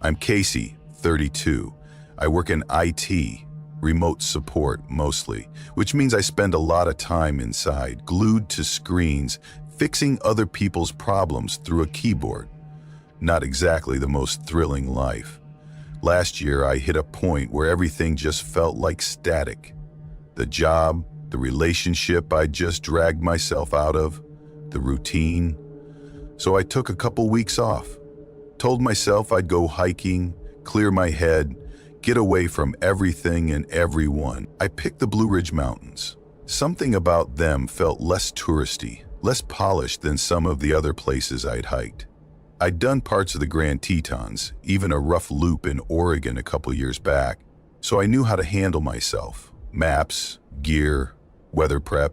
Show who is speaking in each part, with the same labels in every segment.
Speaker 1: I'm Casey, 32. I work in IT, remote support mostly, which means I spend a lot of time inside, glued to screens, fixing other people's problems through a keyboard. Not exactly the most thrilling life. Last year, I hit a point where everything just felt like static. The job, the relationship I just dragged myself out of, the routine. So I took a couple weeks off. Told myself I'd go hiking, clear my head, get away from everything and everyone. I picked the Blue Ridge Mountains. Something about them felt less touristy, less polished than some of the other places I'd hiked. I'd done parts of the Grand Tetons, even a rough loop in Oregon a couple years back, so I knew how to handle myself. Maps, gear, weather prep.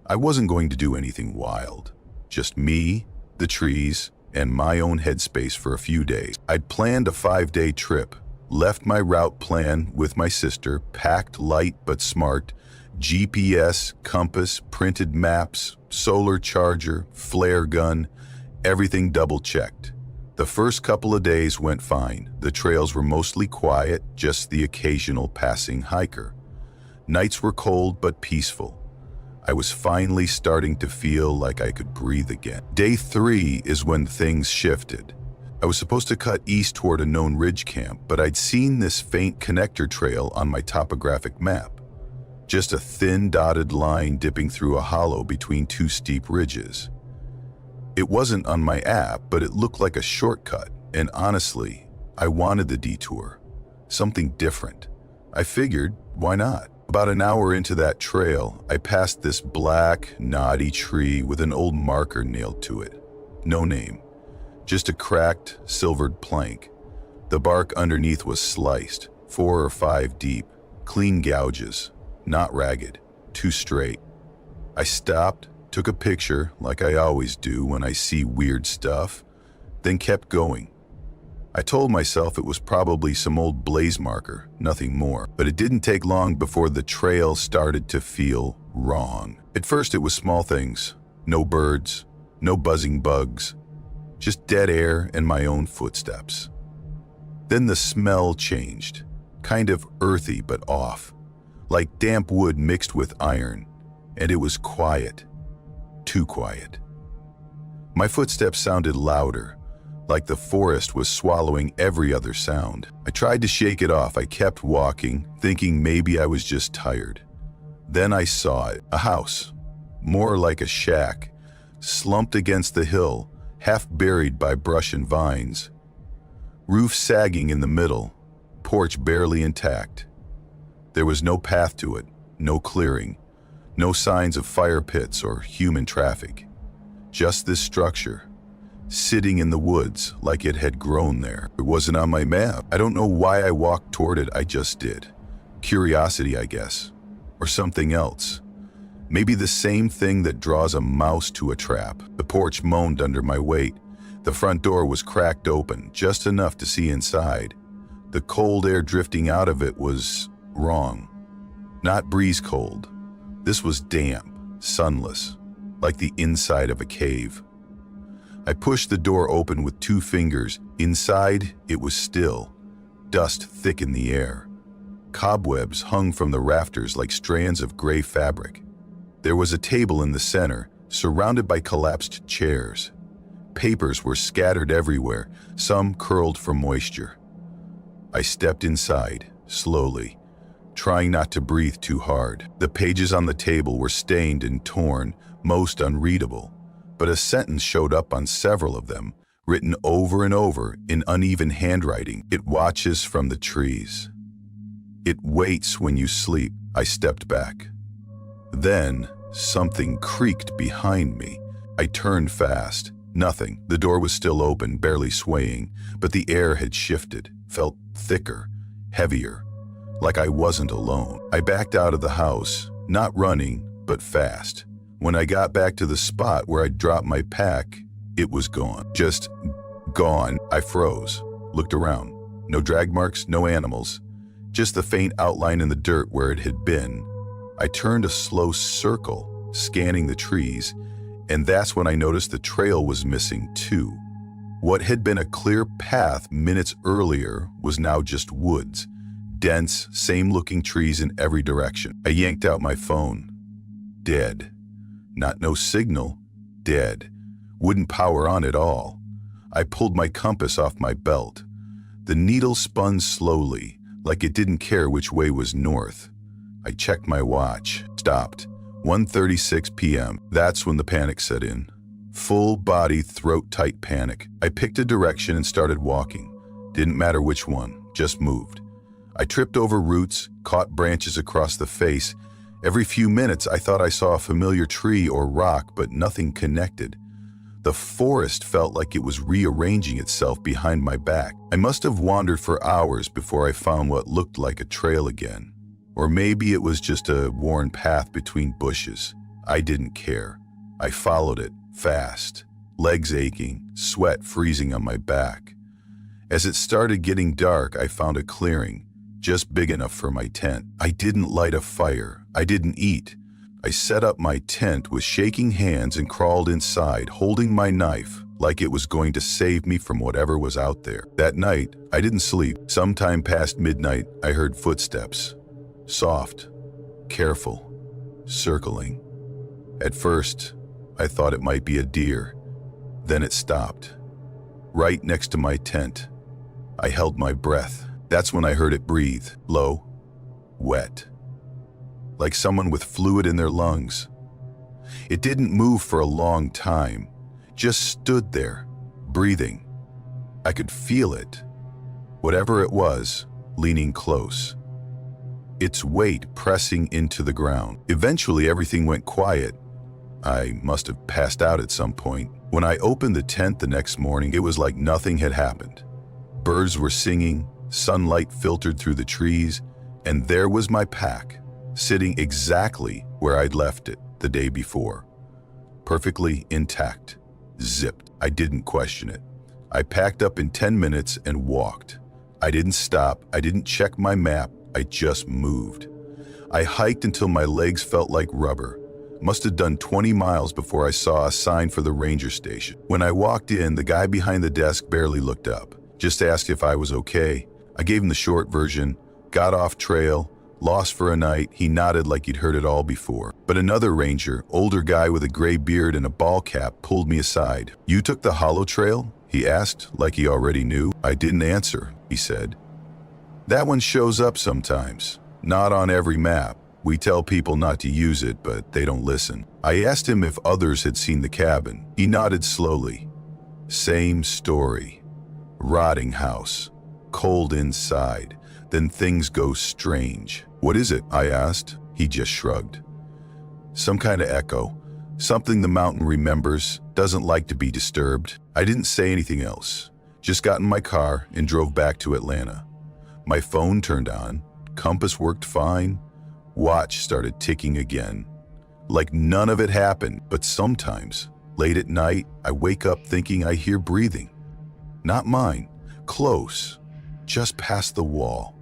Speaker 1: I wasn't going to do anything wild. Just me, the trees, and my own headspace for a few days. I'd planned a 5-day trip, left my route plan with my sister, packed light but smart, GPS, compass, printed maps, solar charger, flare gun, everything double-checked. The first couple of days went fine. The trails were mostly quiet, just the occasional passing hiker. Nights were cold but peaceful. I was finally starting to feel like I could breathe again. Day 3 is when things shifted. I was supposed to cut east toward a known ridge camp, but I'd seen this faint connector trail on my topographic map. Just a thin dotted line dipping through a hollow between two steep ridges. It wasn't on my app, but it looked like a shortcut, and honestly, I wanted the detour. Something different. I figured, why not? About an hour into that trail, I passed this black, knotty tree with an old marker nailed to it. No name, just a cracked, silvered plank. The bark underneath was sliced, 4 or 5 deep, clean gouges, not ragged, too straight. I stopped, took a picture like I always do when I see weird stuff, then kept going. I told myself it was probably some old blaze marker, nothing more, but it didn't take long before the trail started to feel wrong. At first it was small things, no birds, no buzzing bugs, just dead air and my own footsteps. Then the smell changed, kind of earthy but off, like damp wood mixed with iron, and it was quiet, too quiet. My footsteps sounded louder, like the forest was swallowing every other sound. I tried to shake it off. I kept walking, thinking maybe I was just tired. Then I saw it, a house, more like a shack, slumped against the hill, half buried by brush and vines. Roof sagging in the middle, porch barely intact. There was no path to it, no clearing, no signs of fire pits or human traffic. Just this structure, sitting in the woods like it had grown there. It wasn't on my map. I don't know why I walked toward it, I just did. Curiosity, I guess. Or something else. Maybe the same thing that draws a mouse to a trap. The porch moaned under my weight. The front door was cracked open, just enough to see inside. The cold air drifting out of it was wrong. Not breeze cold. This was damp, sunless, like the inside of a cave. I pushed the door open with 2 fingers. Inside, it was still. Dust thick in the air. Cobwebs hung from the rafters like strands of gray fabric. There was a table in the center, surrounded by collapsed chairs. Papers were scattered everywhere, some curled for moisture. I stepped inside, slowly, trying not to breathe too hard. The pages on the table were stained and torn, most unreadable. But a sentence showed up on several of them, written over and over in uneven handwriting. It watches from the trees. It waits when you sleep. I stepped back. Then something creaked behind me. I turned fast. Nothing. The door was still open, barely swaying, but the air had shifted, felt thicker, heavier, like I wasn't alone. I backed out of the house, not running, but fast. When I got back to the spot where I'd dropped my pack, it was gone. Just gone. I froze, looked around. No drag marks, no animals. Just the faint outline in the dirt where it had been. I turned a slow circle, scanning the trees, and that's when I noticed the trail was missing too. What had been a clear path minutes earlier was now just woods. Dense, same-looking trees in every direction. I yanked out my phone. Dead. Not no signal. Dead. Wouldn't power on at all. I pulled my compass off my belt. The needle spun slowly, like it didn't care which way was north. I checked my watch. Stopped. 1:36 p.m. That's when the panic set in. Full-body, throat-tight panic. I picked a direction and started walking. Didn't matter which one, just moved. I tripped over roots, caught branches across the face. Every few minutes, I thought I saw a familiar tree or rock, but nothing connected. The forest felt like it was rearranging itself behind my back. I must have wandered for hours before I found what looked like a trail again. Or maybe it was just a worn path between bushes. I didn't care. I followed it, fast, legs aching, sweat freezing on my back. As it started getting dark, I found a clearing, just big enough for my tent. I didn't light a fire. I didn't eat. I set up my tent with shaking hands and crawled inside, holding my knife like it was going to save me from whatever was out there. That night, I didn't sleep. Sometime past midnight, I heard footsteps. Soft, careful, circling. At first, I thought it might be a deer. Then it stopped, right next to my tent. I held my breath. That's when I heard it breathe, low, wet, like someone with fluid in their lungs. It didn't move for a long time, just stood there, breathing. I could feel it, whatever it was, leaning close. Its weight pressing into the ground. Eventually, everything went quiet. I must have passed out at some point. When I opened the tent the next morning, it was like nothing had happened. Birds were singing, sunlight filtered through the trees, and there was my pack, sitting exactly where I'd left it the day before. Perfectly intact, zipped. I didn't question it. I packed up in 10 minutes and walked. I didn't stop, I didn't check my map, I just moved. I hiked until my legs felt like rubber. Must have done 20 miles before I saw a sign for the ranger station. When I walked in, the guy behind the desk barely looked up, just asked if I was okay. I gave him the short version, got off trail, lost for a night. He nodded like he'd heard it all before. But another ranger, older guy with a gray beard and a ball cap, pulled me aside. "You took the hollow trail?" he asked, like he already knew. I didn't answer, he said. "That one shows up sometimes, not on every map. We tell people not to use it, but they don't listen." I asked him if others had seen the cabin. He nodded slowly. Same story. Rotting house. Cold inside. Then things go strange. "What is it?" I asked. He just shrugged. "Some kind of echo. Something the mountain remembers, doesn't like to be disturbed." I didn't say anything else. Just got in my car and drove back to Atlanta. My phone turned on. Compass worked fine. Watch started ticking again. Like none of it happened, but sometimes, late at night, I wake up thinking I hear breathing. Not mine, close, just past the wall.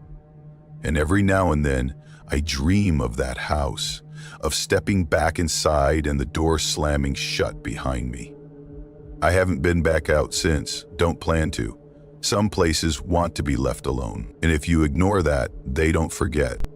Speaker 1: And every now and then, I dream of that house, of stepping back inside and the door slamming shut behind me. I haven't been back out since, don't plan to. Some places want to be left alone, and if you ignore that, they don't forget.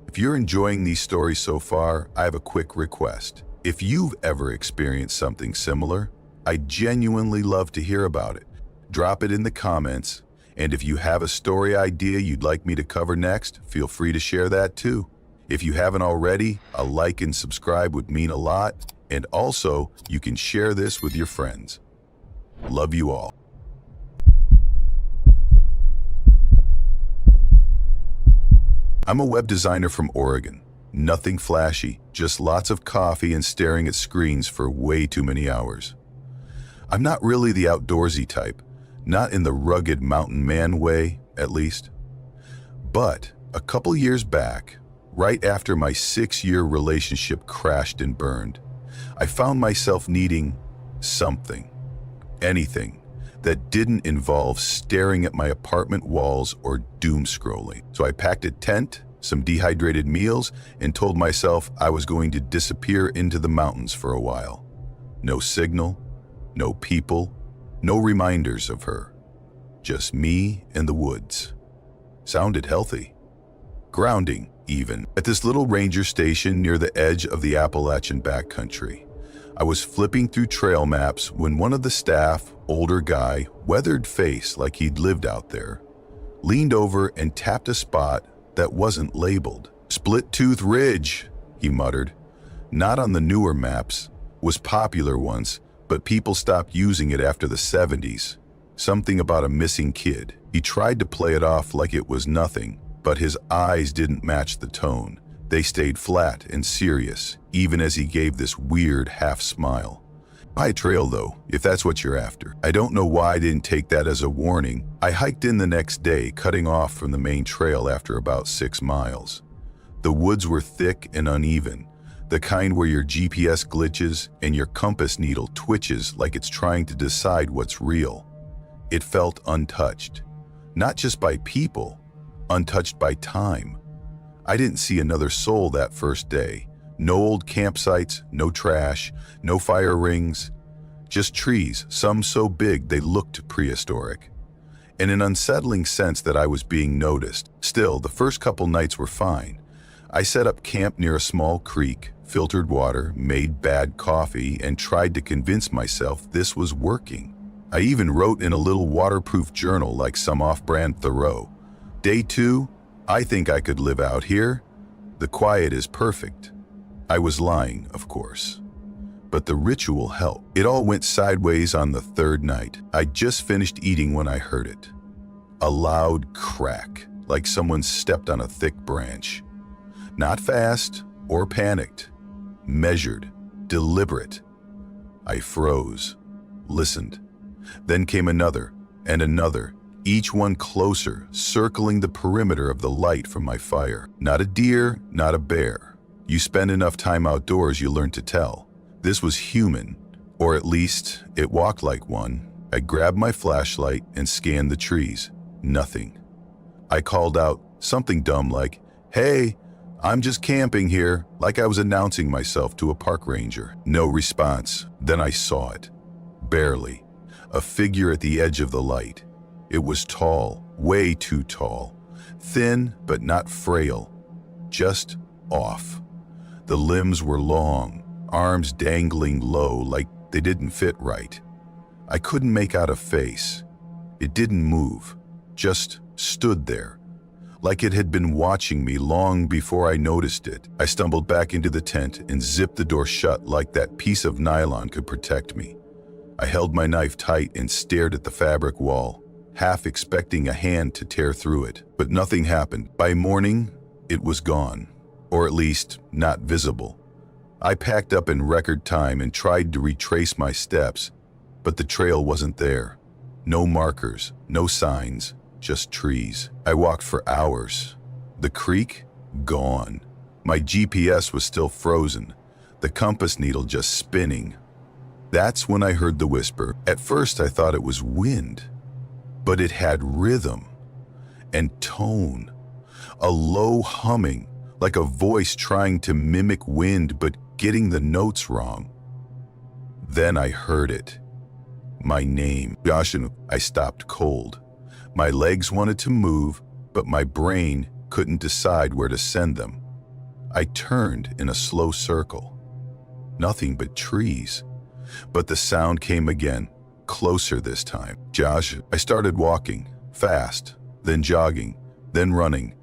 Speaker 1: If you're enjoying these stories so far, I have a quick request. If you've ever experienced something similar, I'd genuinely love to hear about it. Drop it in the comments, and if you have a story idea you'd like me to cover next, feel free to share that too. If you haven't already, a like and subscribe would mean a lot, and also, you can share this with your friends. Love you all. I'm a web designer from Oregon. Nothing flashy, just lots of coffee and staring at screens for way too many hours. I'm not really the outdoorsy type, not in the rugged mountain man way, at least. But a couple years back, right after my 6-year relationship crashed and burned, I found myself needing something, anything, that didn't involve staring at my apartment walls or doom scrolling. So I packed a tent, some dehydrated meals, and told myself I was going to disappear into the mountains for a while. No signal, no people, No reminders of her. Just me and the woods. Sounded healthy. Grounding, even. At this little ranger station near the edge of the Appalachian backcountry, I was flipping through trail maps when one of the staff, older guy, weathered face like he'd lived out there, leaned over and tapped a spot that wasn't labeled. Split Tooth Ridge, he muttered. Not on the newer maps. Was popular once, but people stopped using it after the 70s. Something about a missing kid. He tried to play it off like it was nothing, but his eyes didn't match the tone. They stayed flat and serious, even as he gave this weird half smile. High trail though, if that's what you're after. I don't know why I didn't take that as a warning. I hiked in the next day, cutting off from the main trail after about 6 miles. The woods were thick and uneven, the kind where your GPS glitches and your compass needle twitches like it's trying to decide what's real. It felt untouched, not just by people, untouched by time. I didn't see another soul that first day. No old campsites, no trash, no fire rings, just trees, some so big they looked prehistoric. In an unsettling sense that I was being noticed. Still, the first couple nights were fine. I set up camp near a small creek, filtered water, made bad coffee, and tried to convince myself this was working. I even wrote in a little waterproof journal like some off-brand Thoreau. Day 2, I think I could live out here. The quiet is perfect. I was lying, of course. But the ritual helped. It all went sideways on the 3rd night. I'd just finished eating when I heard it. A loud crack, like someone stepped on a thick branch. Not fast or panicked. Measured, deliberate. I froze, listened. Then came another and another, each one closer, circling the perimeter of the light from my fire. Not a deer, not a bear. You spend enough time outdoors, you learn to tell. This was human, or at least it walked like one. I grabbed my flashlight and scanned the trees. Nothing. I called out something dumb like, "Hey, I'm just camping here," like I was announcing myself to a park ranger. No response. Then I saw it. Barely. A figure at the edge of the light. It was tall, way too tall. Thin, but not frail. Just off. The limbs were long, arms dangling low like they didn't fit right. I couldn't make out a face. It didn't move, just stood there, like it had been watching me long before I noticed it. I stumbled back into the tent and zipped the door shut like that piece of nylon could protect me. I held my knife tight and stared at the fabric wall, half expecting a hand to tear through it. But nothing happened. By morning, it was gone, or at least not visible. I packed up in record time and tried to retrace my steps, but the trail wasn't there. No markers, no signs, just trees. I walked for hours. The creek? Gone. My GPS was still frozen, the compass needle just spinning. That's when I heard the whisper. At first I thought it was wind, but it had rhythm and tone. A low humming, like a voice trying to mimic wind but getting the notes wrong. Then I heard it. My name. Josh. I stopped cold. My legs wanted to move, but my brain couldn't decide where to send them. I turned in a slow circle. Nothing but trees. But the sound came again, closer this time. Josh. I started walking, fast, then jogging, then running.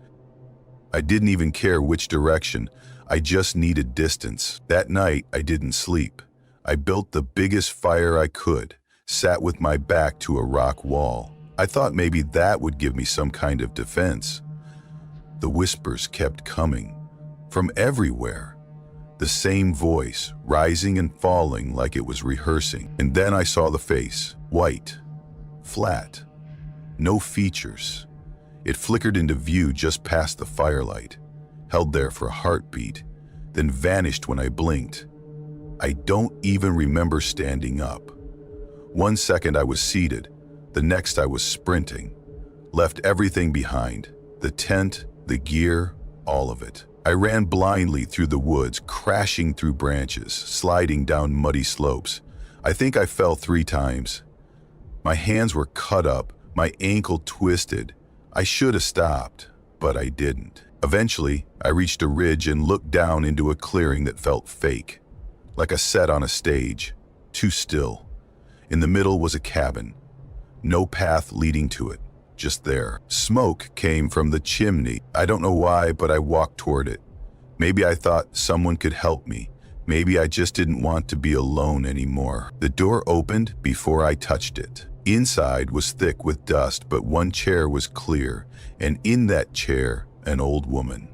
Speaker 1: I didn't even care which direction. I just needed distance. That night, I didn't sleep. I built the biggest fire I could, sat with my back to a rock wall. I thought maybe that would give me some kind of defense. The whispers kept coming, from everywhere. The same voice, rising and falling like it was rehearsing. And then I saw the face, white, flat, no features. It flickered into view just past the firelight, held there for a heartbeat, then vanished when I blinked. I don't even remember standing up. 1 second I was seated, the next I was sprinting. Left everything behind, the tent, the gear, all of it. I ran blindly through the woods, crashing through branches, sliding down muddy slopes. I think I fell 3 times. My hands were cut up, my ankle twisted. I should have stopped, but I didn't. Eventually, I reached a ridge and looked down into a clearing that felt fake, like a set on a stage, too still. In the middle was a cabin. No path leading to it, just there. Smoke came from the chimney. I don't know why, but I walked toward it. Maybe I thought someone could help me. Maybe I just didn't want to be alone anymore. The door opened before I touched it. Inside was thick with dust, but one chair was clear, and in that chair, an old woman.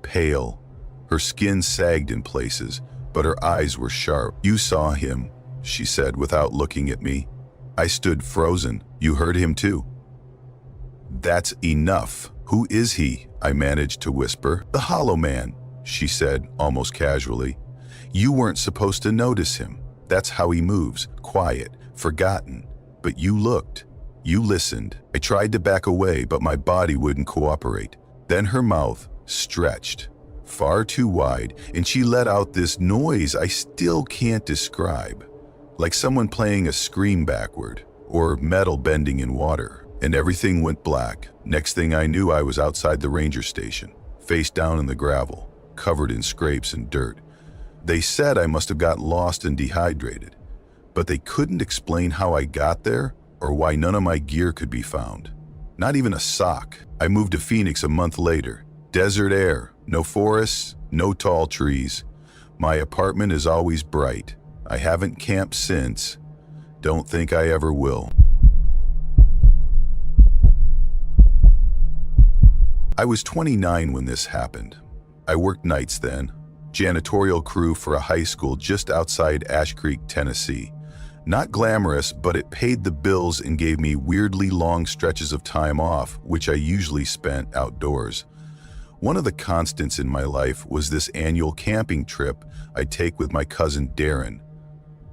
Speaker 1: Pale. Her skin sagged in places, but her eyes were sharp. "You saw him," she said without looking at me. I stood frozen. "You heard him too?" "That's enough. Who is he?" I managed to whisper. "The Hollow Man," she said almost casually. "You weren't supposed to notice him. That's how he moves, quiet, forgotten. But you looked. You listened." I tried to back away, but my body wouldn't cooperate. Then her mouth stretched, far too wide, and she let out this noise I still can't describe, like someone playing a scream backward, or metal bending in water. And everything went black. Next thing I knew, I was outside the ranger station, face down in the gravel, covered in scrapes and dirt. They said I must have got lost and dehydrated, but they couldn't explain how I got there or why none of my gear could be found. Not even a sock. I moved to Phoenix a month later. Desert air, no forests, no tall trees. My apartment is always bright. I haven't camped since. Don't think I ever will. I was 29 when this happened. I worked nights then, janitorial crew for a high school just outside Ash Creek, Tennessee. Not glamorous, but it paid the bills and gave me weirdly long stretches of time off, which I usually spent outdoors. One of the constants in my life was this annual camping trip I'd take with my cousin Darren.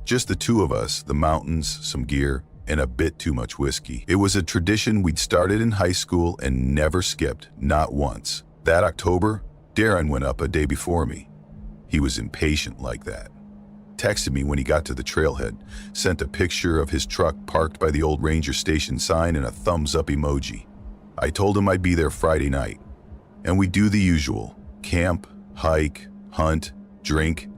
Speaker 1: Just the two of us, the mountains, some gear, and a bit too much whiskey. It was a tradition we'd started in high school and never skipped, not once. That October, Darren went up a day before me. He was impatient like that. Texted me when he got to the trailhead, sent a picture of his truck parked by the old ranger station sign and a thumbs up emoji. I told him I'd be there Friday night. And we do the usual: camp, hike, hunt, drink.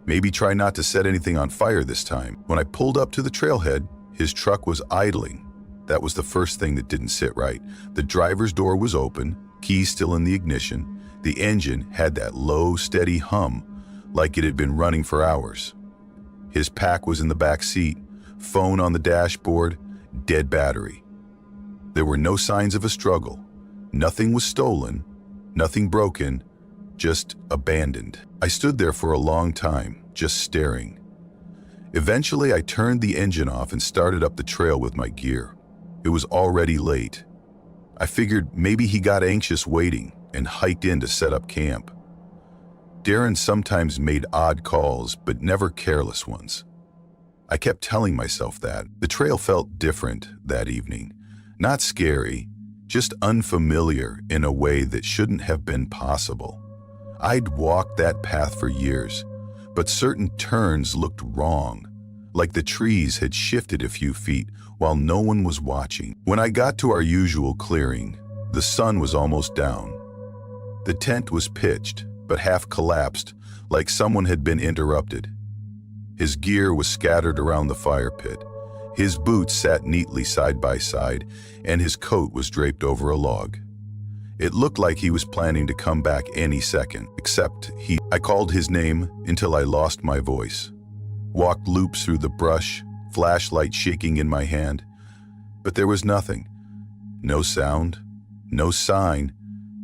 Speaker 1: Maybe try not to set anything on fire this time. When I pulled up to the trailhead, his truck was idling. That was the first thing that didn't sit right. The driver's door was open, keys still in the ignition. The engine had that low, steady hum, like it had been running for hours. His pack was in the back seat, phone on the dashboard, dead battery. There were no signs of a struggle. Nothing was stolen, nothing broken, just abandoned. I stood there for a long time, just staring. Eventually, I turned the engine off and started up the trail with my gear. It was already late. I figured maybe he got anxious waiting and hiked in to set up camp. Darren sometimes made odd calls, but never careless ones. I kept telling myself that. The trail felt different that evening. Not scary, just unfamiliar in a way that shouldn't have been possible. I'd walked that path for years, but certain turns looked wrong, like the trees had shifted a few feet while no one was watching. When I got to our usual clearing, the sun was almost down. The tent was pitched, but half collapsed, like someone had been interrupted. His gear was scattered around the fire pit. His boots sat neatly side by side, and his coat was draped over a log. It looked like he was planning to come back any second, except I called his name until I lost my voice. Walked loops through the brush, flashlight shaking in my hand, but there was nothing. No sound, no sign,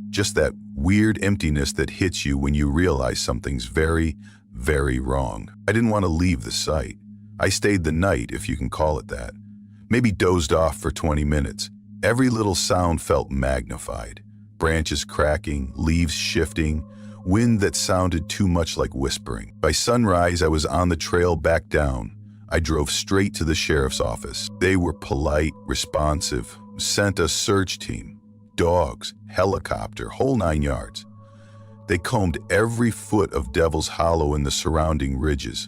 Speaker 1: just that weird emptiness that hits you when you realize something's very, very wrong. I didn't want to leave the site. I stayed the night, if you can call it that. Maybe dozed off for 20 minutes. Every little sound felt magnified. Branches cracking, leaves shifting, wind that sounded too much like whispering. By sunrise, I was on the trail back down. I drove straight to the sheriff's office. They were polite, responsive, sent a search team. Dogs, helicopter, whole 9 yards. They combed every foot of Devil's Hollow and the surrounding ridges.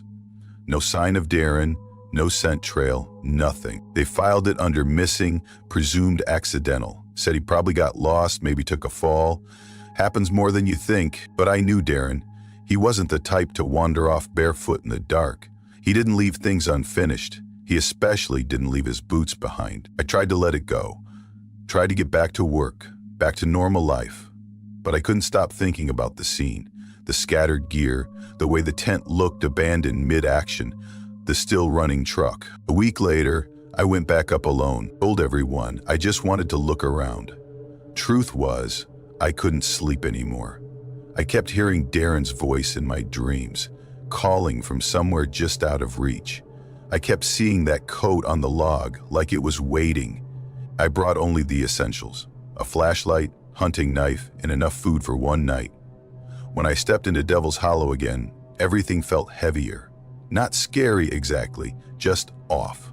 Speaker 1: No sign of Darren, No scent trail, nothing. They filed it under missing, presumed accidental. Said he probably got lost, maybe took a fall. Happens more than you think, but I knew Darren. He wasn't the type to wander off barefoot in the dark. He didn't leave things unfinished. He especially didn't leave his boots behind. I tried to let it go. Tried to get back to work, back to normal life. But I couldn't stop thinking about the scene. The scattered gear, the way the tent looked abandoned mid-action, the still running truck. A week later, I went back up alone, told everyone I just wanted to look around. Truth was, I couldn't sleep anymore. I kept hearing Darren's voice in my dreams, calling from somewhere just out of reach. I kept seeing that coat on the log like it was waiting. I brought only the essentials, a flashlight, hunting knife, and enough food for one night. When I stepped into Devil's Hollow again, everything felt heavier. Not scary exactly, just off.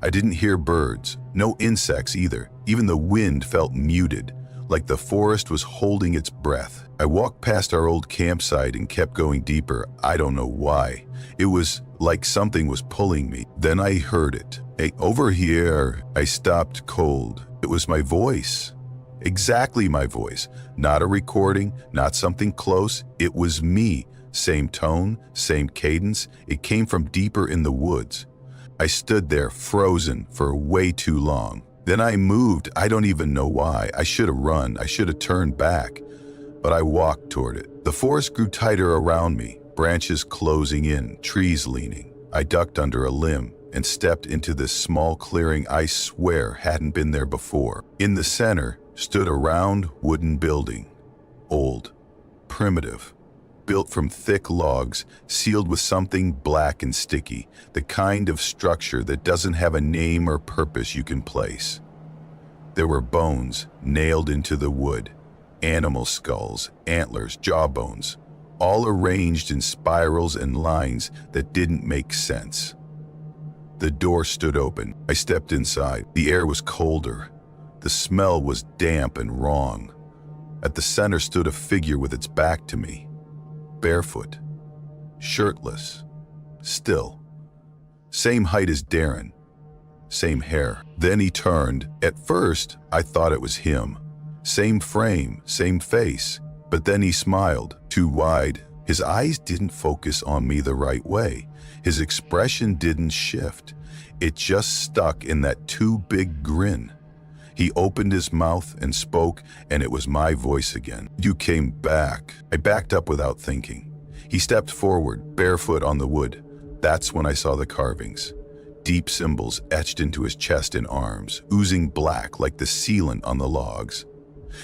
Speaker 1: I didn't hear birds, no insects either. Even the wind felt muted, like the forest was holding its breath. I walked past our old campsite and kept going deeper. I don't know why. It was like something was pulling me. Then I heard it. Hey, over here. I stopped cold. It was my voice. Exactly my voice. Not a recording, not something close. It was me. Same tone, same cadence. It came from deeper in the woods. I stood there frozen for way too long. Then I moved. I don't even know why. I should have run. I should have turned back. But I walked toward it. The forest grew tighter around me, branches closing in, trees leaning. I ducked under a limb and stepped into this small clearing I swear hadn't been there before. In the center stood a round wooden building. Old, primitive, built from thick logs, sealed with something black and sticky, the kind of structure that doesn't have a name or purpose you can place. There were bones nailed into the wood, animal skulls, antlers, jawbones, all arranged in spirals and lines that didn't make sense. The door stood open. I stepped inside. The air was colder. The smell was damp and wrong. At the center stood a figure with its back to me. Barefoot, shirtless, still. Same height as Darren, same hair. Then he turned. At first, I thought it was him. Same frame, same face. But then he smiled, too wide. His eyes didn't focus on me the right way. His expression didn't shift. It just stuck in that too big grin. He opened his mouth and spoke, and it was my voice again. You came back. I backed up without thinking. He stepped forward, barefoot on the wood. That's when I saw the carvings. Deep symbols etched into his chest and arms, oozing black like the sealant on the logs.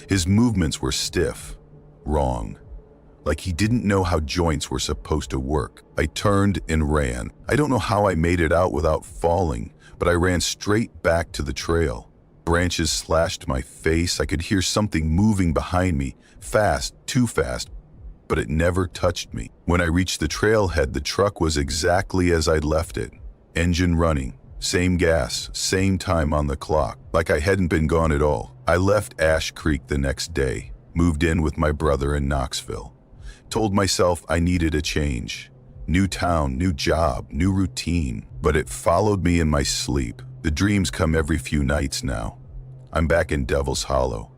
Speaker 1: His movements were stiff, wrong, like he didn't know how joints were supposed to work. I turned and ran. I don't know how I made it out without falling, but I ran straight back to the trail. Branches slashed my face. I could hear something moving behind me, fast, too fast, but it never touched me. When I reached the trailhead, the truck was exactly as I'd left it. Engine running, same gas, same time on the clock, like I hadn't been gone at all. I left Ash Creek the next day, moved in with my brother in Knoxville. Told myself I needed a change. New town, new job, new routine, but it followed me in my sleep. The dreams come every few nights now. I'm back in Devil's Hollow.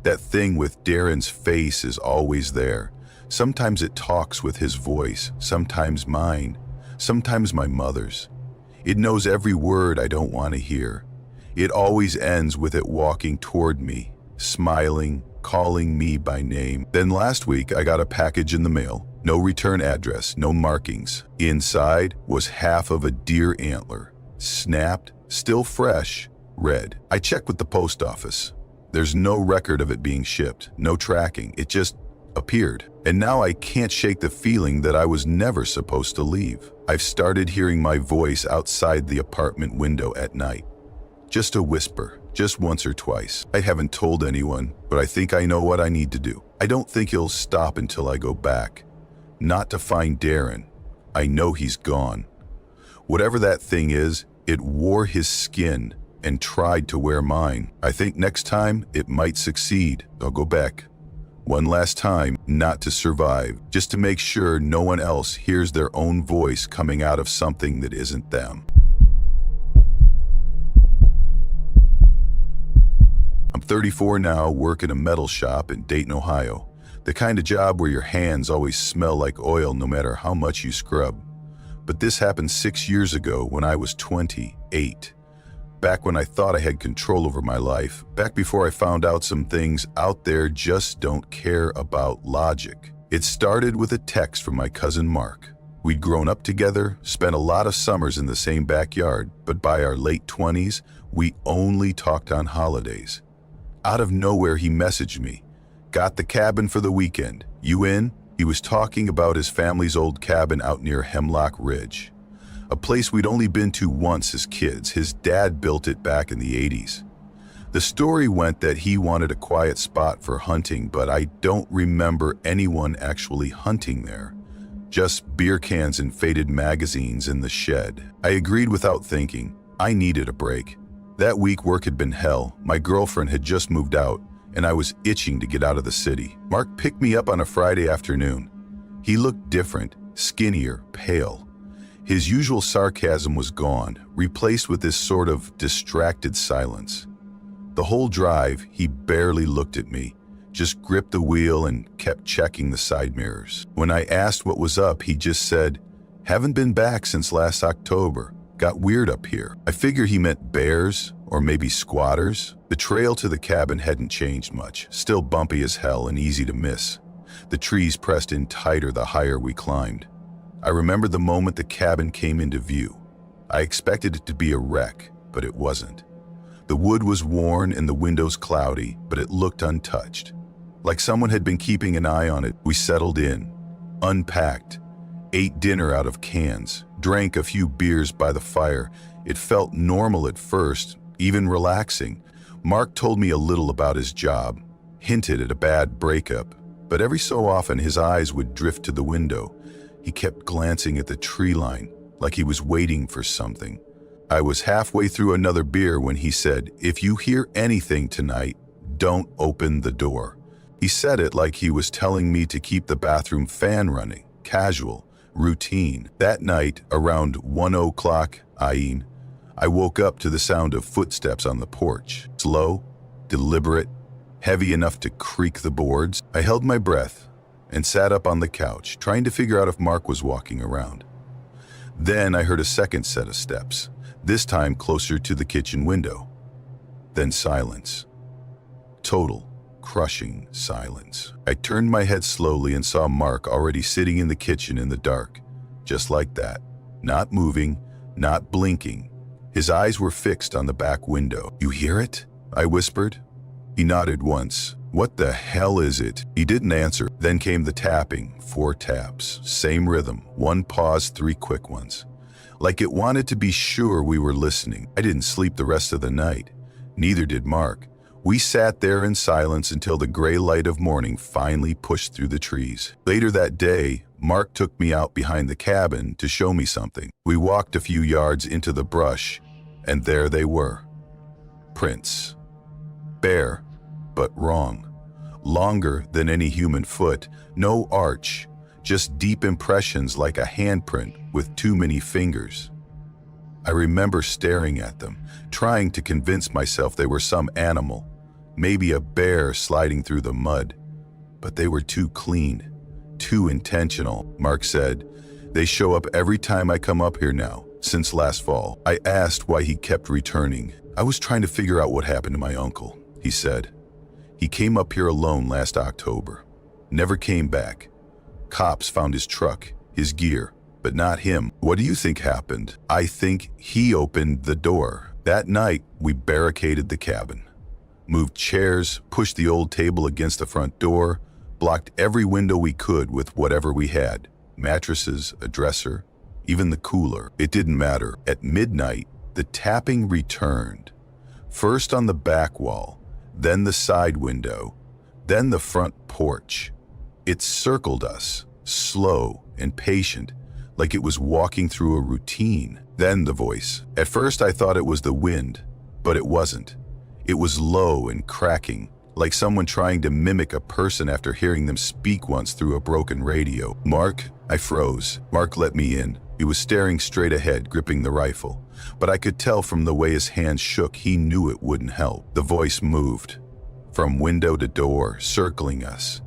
Speaker 1: That thing with Darren's face is always there. Sometimes it talks with his voice, sometimes mine, sometimes my mother's. It knows every word I don't want to hear. It always ends with it walking toward me, smiling, calling me by name. Then last week I got a package in the mail. No return address, no markings. Inside was half of a deer antler, snapped, still fresh, red. I checked with the post office. There's no record of it being shipped, no tracking. It just appeared. And now I can't shake the feeling that I was never supposed to leave. I've started hearing my voice outside the apartment window at night. Just a whisper, just once or twice. I haven't told anyone, but I think I know what I need to do. I don't think he'll stop until I go back. Not to find Darren. I know he's gone. Whatever that thing is, it wore his skin and tried to wear mine. I think next time it might succeed. I'll go back. One last time, not to survive, just to make sure no one else hears their own voice coming out of something that isn't them. 34 now, work in a metal shop in Dayton, Ohio. The kind of job where your hands always smell like oil no matter how much you scrub. But this happened 6 years ago when I was 28. Back when I thought I had control over my life, back before I found out some things out there just don't care about logic. It started with a text from my cousin Mark. We'd grown up together, spent a lot of summers in the same backyard, but by our late 20s, we only talked on holidays. Out of nowhere, he messaged me. Got the cabin for the weekend. You in? He was talking about his family's old cabin out near Hemlock Ridge. A place we'd only been to once as kids. His dad built it back in the 80s. The story went that he wanted a quiet spot for hunting, but I don't remember anyone actually hunting there. Just beer cans and faded magazines in the shed. I agreed without thinking. I needed a break. That week work had been hell. My girlfriend had just moved out, and I was itching to get out of the city. Mark picked me up on a Friday afternoon. He looked different, skinnier, pale. His usual sarcasm was gone, replaced with this sort of distracted silence. The whole drive, he barely looked at me, just gripped the wheel and kept checking the side mirrors. When I asked what was up, he just said, "Haven't been back since last October. Got weird up here." I figured he meant bears or maybe squatters. The trail to the cabin hadn't changed much, still bumpy as hell and easy to miss. The trees pressed in tighter the higher we climbed. I remember the moment the cabin came into view. I expected it to be a wreck, but it wasn't. The wood was worn and the windows cloudy, but it looked untouched. Like someone had been keeping an eye on it. We settled in, unpacked, ate dinner out of cans, drank a few beers by the fire. It felt normal at first, even relaxing. Mark told me a little about his job, hinted at a bad breakup, but every so often his eyes would drift to the window. He kept glancing at the tree line, like he was waiting for something. I was halfway through another beer when he said, "If you hear anything tonight, don't open the door." He said it like he was telling me to keep the bathroom fan running, casual, routine. That night, around 1 o'clock a.m., I woke up to the sound of footsteps on the porch. Slow, deliberate, heavy enough to creak the boards. I held my breath and sat up on the couch, trying to figure out if Mark was walking around. Then I heard a second set of steps, this time closer to the kitchen window. Then silence. Total, crushing silence. I turned my head slowly and saw Mark already sitting in the kitchen in the dark, just like that. Not moving, not blinking. His eyes were fixed on the back window. "You hear it?" I whispered. He nodded once. "What the hell is it?" He didn't answer. Then came the tapping, 4 taps, same rhythm, 1 pause, 3 quick ones. Like it wanted to be sure we were listening. I didn't sleep the rest of the night. Neither did Mark. We sat there in silence until the gray light of morning finally pushed through the trees. Later that day, Mark took me out behind the cabin to show me something. We walked a few yards into the brush, and there they were. Prints. Bare, but wrong. Longer than any human foot, no arch, just deep impressions like a handprint with too many fingers. I remember staring at them, trying to convince myself they were some animal, maybe a bear sliding through the mud. But they were too clean, too intentional. Mark said, "They show up every time I come up here now, since last fall." I asked why he kept returning. "I was trying to figure out what happened to my uncle," he said. "He came up here alone last October. Never came back. Cops found his truck, his gear, but not him." "What do you think happened?" "I think he opened the door." That night, we barricaded the cabin. Moved chairs, pushed the old table against the front door, blocked every window we could with whatever we had. Mattresses, a dresser, even the cooler. It didn't matter. At midnight, the tapping returned. First on the back wall, then the side window, then the front porch. It circled us, slow and patient, like it was walking through a routine. Then the voice. At first I thought it was the wind, but it wasn't. It was low and cracking, like someone trying to mimic a person after hearing them speak once through a broken radio. "Mark?" I froze. Mark let me in. He was staring straight ahead, gripping the rifle. But I could tell from the way his hands shook he knew it wouldn't help. The voice moved. from window to door, circling us.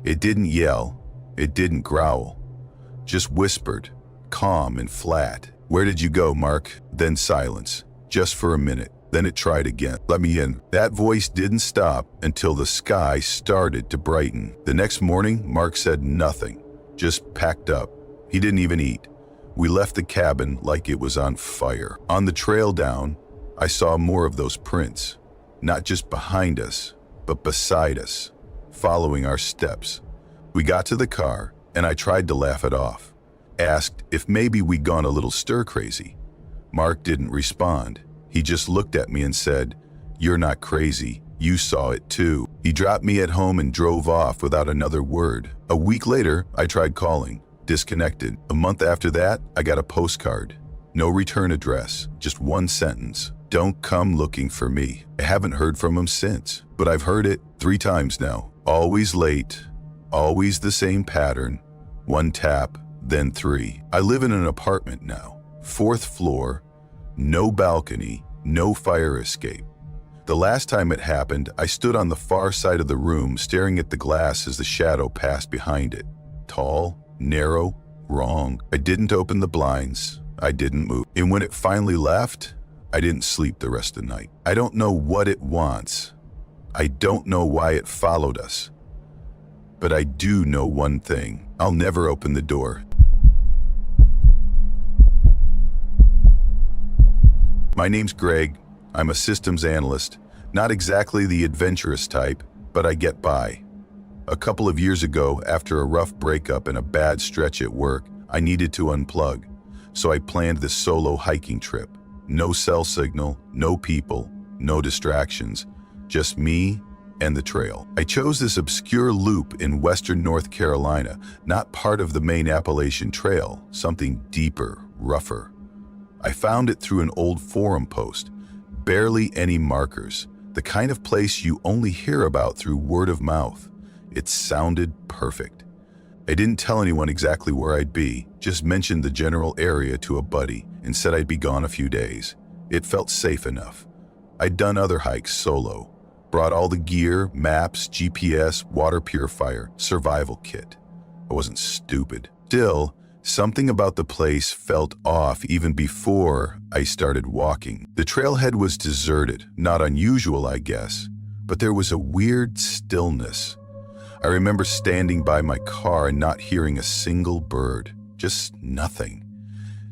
Speaker 1: It didn't yell, it didn't growl, just whispered, calm and flat. "Where did you go, Mark?" Then silence, just for a minute. Then it tried again. "Let me in." That voice didn't stop until the sky started to brighten. The next morning, Mark said nothing, just packed up. He didn't even eat. We left the cabin like it was on fire. On the trail down, I saw more of those prints, not just behind us, but beside us, following our steps. We got to the car, and I tried to laugh it off. Asked if maybe we'd gone a little stir-crazy. Mark didn't respond. He just looked at me and said, "You're not crazy. You saw it too." He dropped me at home and drove off without another word. A week later, I tried calling. Disconnected. A month after that, I got a postcard. No return address, just one sentence. "Don't come looking for me." I haven't heard from him since, but I've heard it 3 times now. Always late, always the same pattern. 1 tap, then 3. I live in an apartment now, 4th floor, no balcony, no fire escape. The last time it happened, I stood on the far side of the room staring at the glass as the shadow passed behind it. Tall, narrow, wrong. I didn't open the blinds. I didn't move. And when it finally left, I didn't sleep the rest of the night. I don't know what it wants. I don't know why it followed us. But I do know one thing. I'll never open the door. My name's Greg. I'm a systems analyst. Not exactly the adventurous type, but I get by. A couple of years ago, after a rough breakup and a bad stretch at work, I needed to unplug. So I planned this solo hiking trip. No cell signal, no people, no distractions, just me and the trail. I chose this obscure loop in western North Carolina, not part of the main Appalachian Trail, something deeper, rougher. I found it through an old forum post, barely any markers, the kind of place you only hear about through word of mouth. It sounded perfect. I didn't tell anyone exactly where I'd be, just mentioned the general area to a buddy and said I'd be gone a few days. It felt safe enough. I'd done other hikes solo, brought all the gear, maps, GPS, water purifier, survival kit. I wasn't stupid. Still, something about the place felt off even before I started walking. The trailhead was deserted, not unusual, I guess, but there was a weird stillness. I remember standing by my car and not hearing a single bird, just nothing.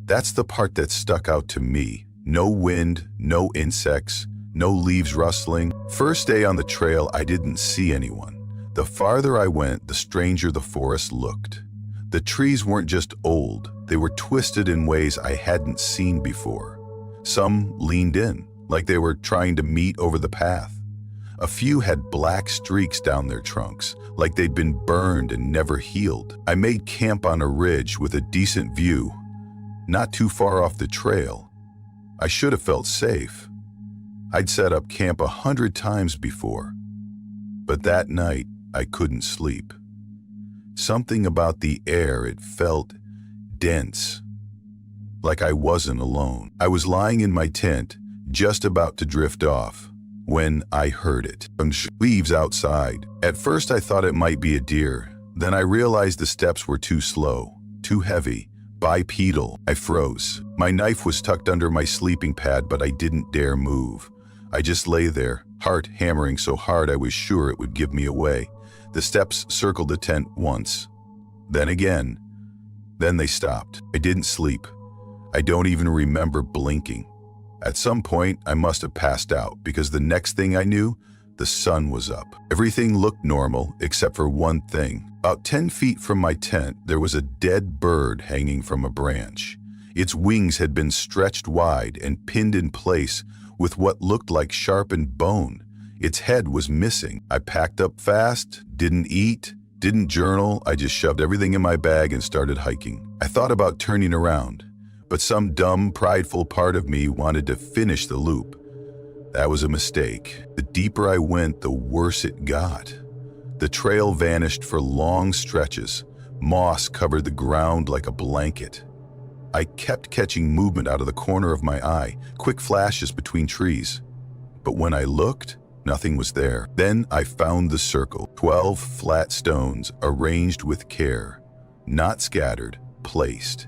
Speaker 1: That's the part that stuck out to me. No wind, no insects, no leaves rustling. First day on the trail, I didn't see anyone. The farther I went, the stranger the forest looked. The trees weren't just old, they were twisted in ways I hadn't seen before. Some leaned in, like they were trying to meet over the path. A few had black streaks down their trunks, like they'd been burned and never healed. I made camp on a ridge with a decent view, not too far off the trail. I should have felt safe. I'd set up camp 100 times before, but that night I couldn't sleep. Something about the air, it felt dense, like I wasn't alone. I was lying in my tent, just about to drift off, when I heard it. Leaves outside. At first I thought it might be a deer. Then I realized the steps were too slow, too heavy, bipedal. I froze. My knife was tucked under my sleeping pad, but I didn't dare move. I just lay there, heart hammering so hard I was sure it would give me away. The steps circled the tent once, then again. Then they stopped. I didn't sleep. I don't even remember blinking. At some point, I must have passed out because the next thing I knew, the sun was up. Everything looked normal except for one thing. About 10 feet from my tent, there was a dead bird hanging from a branch. Its wings had been stretched wide and pinned in place with what looked like sharpened bone. Its head was missing. I packed up fast, didn't eat, didn't journal. I just shoved everything in my bag and started hiking. I thought about turning around, but some dumb, prideful part of me wanted to finish the loop. That was a mistake. The deeper I went, the worse it got. The trail vanished for long stretches. Moss covered the ground like a blanket. I kept catching movement out of the corner of my eye, quick flashes between trees. But when I looked, Nothing was there. Then I found the circle. 12 flat stones arranged with care, not scattered, placed.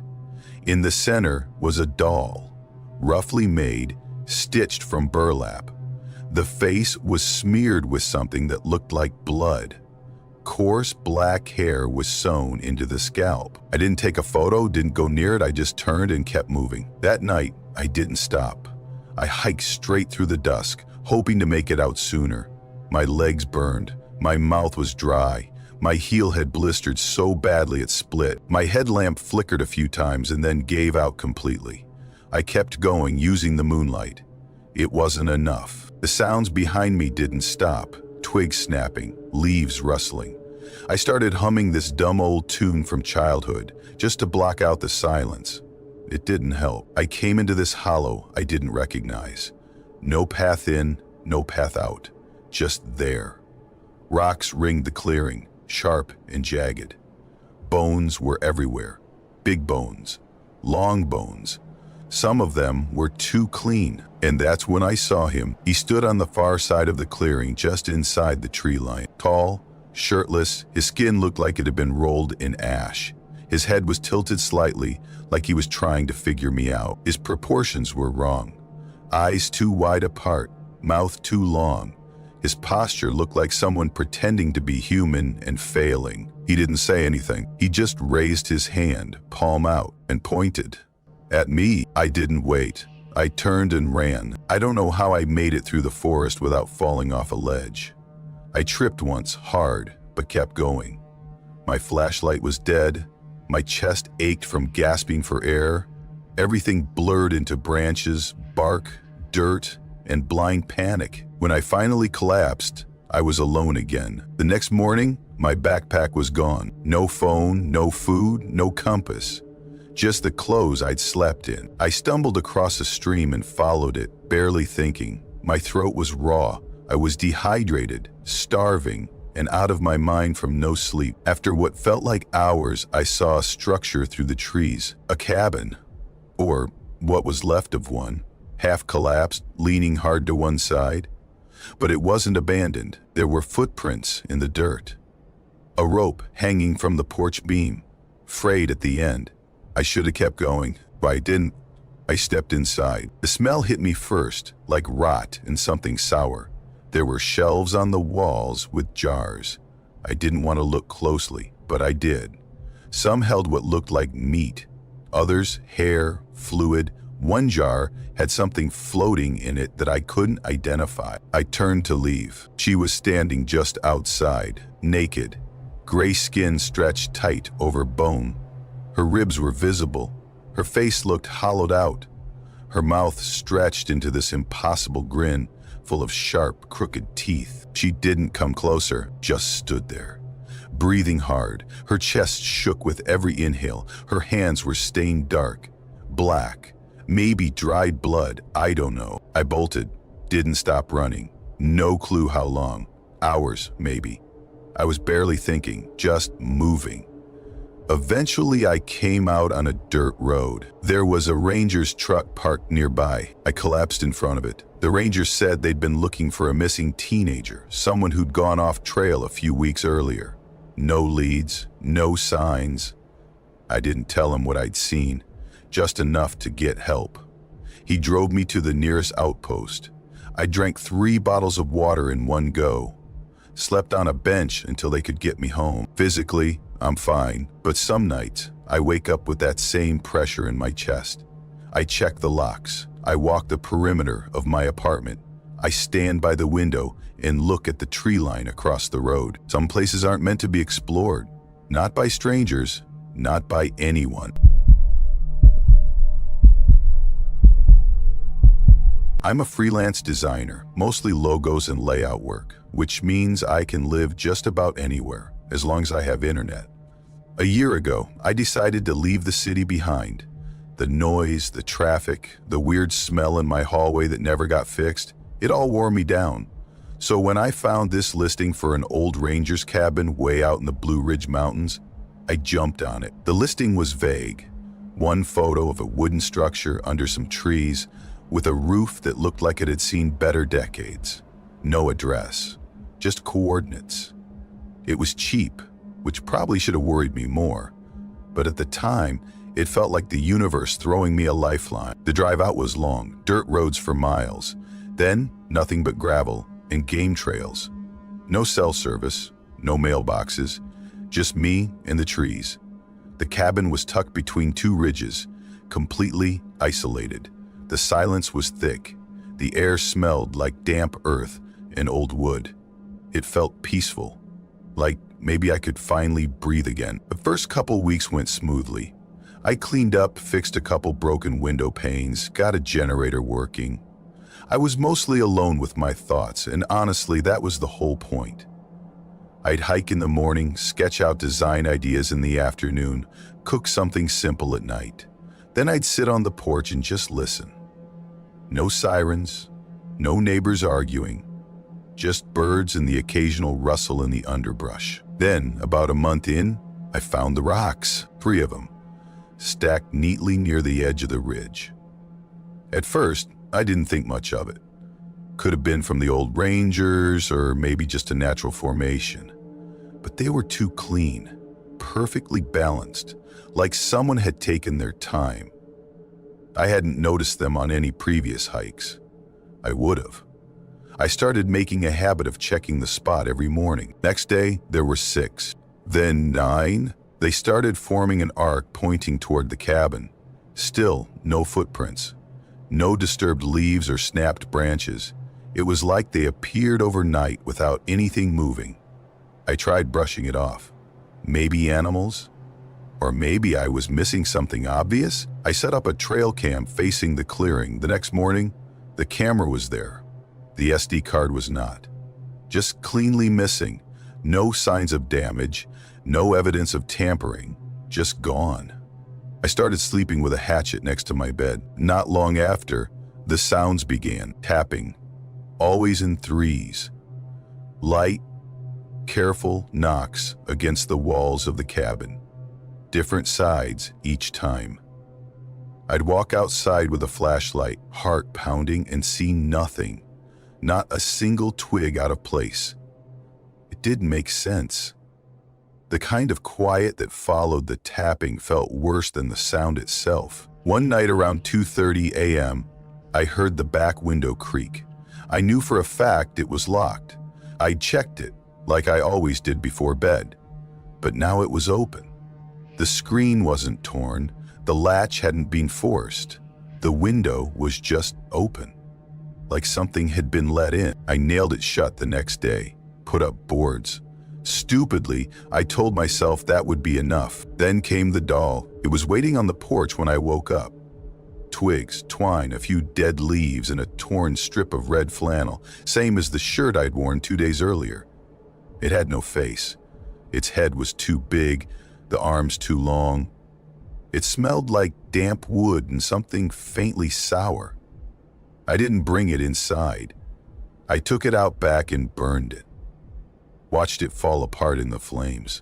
Speaker 1: In the center was a doll, roughly made, stitched from burlap. The face was smeared with something that looked like blood. Coarse black hair was sewn into the scalp. I didn't take a photo, didn't go near it, I just turned and kept moving. That night, I didn't stop. I hiked straight through the dusk, hoping to make it out sooner. My legs burned, my mouth was dry, my heel had blistered so badly it split. My headlamp flickered a few times and then gave out completely. I kept going, using the moonlight. It wasn't enough. The sounds behind me didn't stop. Twigs snapping, leaves rustling. I started humming this dumb old tune from childhood, just to block out the silence. It didn't help. I came into this hollow I didn't recognize. No path in, no path out. Just there. Rocks ringed the clearing, sharp and jagged. Bones were everywhere. Big bones, long bones. Some of them were too clean, and that's when I saw him. He stood on the far side of the clearing, just inside the tree line. Tall, shirtless, his skin looked like it had been rolled in ash. His head was tilted slightly, like he was trying to figure me out. His proportions were wrong. Eyes too wide apart, mouth too long. His posture looked like someone pretending to be human and failing. He didn't say anything. He just raised his hand, palm out, and pointed. At me. I didn't wait. I turned and ran. I don't know how I made it through the forest without falling off a ledge. I tripped once, hard, but kept going. My flashlight was dead. My chest ached from gasping for air. Everything blurred into branches, bark, dirt, and blind panic. When I finally collapsed, I was alone again. The next morning, my backpack was gone. No phone, no food, no compass. Just the clothes I'd slept in. I stumbled across a stream and followed it, barely thinking. My throat was raw. I was dehydrated, starving, and out of my mind from no sleep. After what felt like hours, I saw a structure through the trees. A cabin, or what was left of one, half collapsed, leaning hard to one side. But it wasn't abandoned. There were footprints in the dirt. A rope hanging from the porch beam, frayed at the end. I should have kept going, but I didn't. I stepped inside. The smell hit me first, like rot and something sour. There were shelves on the walls with jars. I didn't want to look closely, but I did. Some held what looked like meat, others hair, fluid. One jar had something floating in it that I couldn't identify. I turned to leave. She was standing just outside, naked, gray skin stretched tight over bone. Her ribs were visible. Her face looked hollowed out. Her mouth stretched into this impossible grin, full of sharp, crooked teeth. She didn't come closer, just stood there, breathing hard. Her chest shook with every inhale. Her hands were stained dark, black, maybe dried blood, I don't know. I bolted, didn't stop running. No clue how long. Hours, maybe. I was barely thinking, just moving. Eventually, I came out on a dirt road. There was a ranger's truck parked nearby. I collapsed in front of it. The ranger said they'd been looking for a missing teenager, someone who'd gone off trail a few weeks earlier. No leads, no signs. I didn't tell him what I'd seen, just enough to get help. He drove me to the nearest outpost. I drank 3 bottles of water in one go. Slept on a bench until they could get me home. Physically, I'm fine, but some nights, I wake up with that same pressure in my chest. I check the locks. I walk the perimeter of my apartment. I stand by the window and look at the tree line across the road. Some places aren't meant to be explored. Not by strangers, not by anyone. I'm a freelance designer, mostly logos and layout work, which means I can live just about anywhere, as long as I have internet. A year ago, I decided to leave the city behind. The noise, the traffic, the weird smell in my hallway that never got fixed, it all wore me down. So when I found this listing for an old ranger's cabin way out in the Blue Ridge Mountains, I jumped on it. The listing was vague. One photo of a wooden structure under some trees with a roof that looked like it had seen better decades. No address, just coordinates. It was cheap, which probably should have worried me more, but at the time, it felt like the universe throwing me a lifeline. The drive out was long, dirt roads for miles, then nothing but gravel and game trails. No cell service, no mailboxes, just me and the trees. The cabin was tucked between two ridges, completely isolated. The silence was thick. The air smelled like damp earth and old wood. It felt peaceful, like maybe I could finally breathe again. The first couple weeks went smoothly. I cleaned up, fixed a couple broken window panes, got a generator working. I was mostly alone with my thoughts, and honestly, that was the whole point. I'd hike in the morning, sketch out design ideas in the afternoon, cook something simple at night. Then I'd sit on the porch and just listen. No sirens, no neighbors arguing, just birds and the occasional rustle in the underbrush. Then, about a month in, I found the rocks, 3 of them, stacked neatly near the edge of the ridge. At first, I didn't think much of it. Could have been from the old rangers or maybe just a natural formation. But they were too clean, perfectly balanced, like someone had taken their time. I hadn't noticed them on any previous hikes. I would have. I started making a habit of checking the spot every morning. Next day, there were 6. Then 9. They started forming an arc pointing toward the cabin. Still, no footprints. No disturbed leaves or snapped branches. It was like they appeared overnight without anything moving. I tried brushing it off. Maybe animals? Or maybe I was missing something obvious? I set up a trail cam facing the clearing. The next morning, the camera was there. The SD card was not. Just cleanly missing. No signs of damage, no evidence of tampering. Just gone. I started sleeping with a hatchet next to my bed. Not long after, the sounds began, tapping, always in 3s. Light, careful knocks against the walls of the cabin. Different sides each time. I'd walk outside with a flashlight, heart pounding, and see nothing. Not a single twig out of place. It didn't make sense. The kind of quiet that followed the tapping felt worse than the sound itself. One night around 2:30 a.m., I heard the back window creak. I knew for a fact it was locked. I'd checked it, like I always did before bed. But now it was open. The screen wasn't torn. The latch hadn't been forced. The window was just open. Like something had been let in. I nailed it shut the next day, put up boards. Stupidly, I told myself that would be enough. Then came the doll. It was waiting on the porch when I woke up. Twigs, twine, a few dead leaves, and a torn strip of red flannel, same as the shirt I'd worn 2 days earlier. It had no face. Its head was too big, the arms too long. It smelled like damp wood and something faintly sour. I didn't bring it inside. I took it out back and burned it. Watched it fall apart in the flames.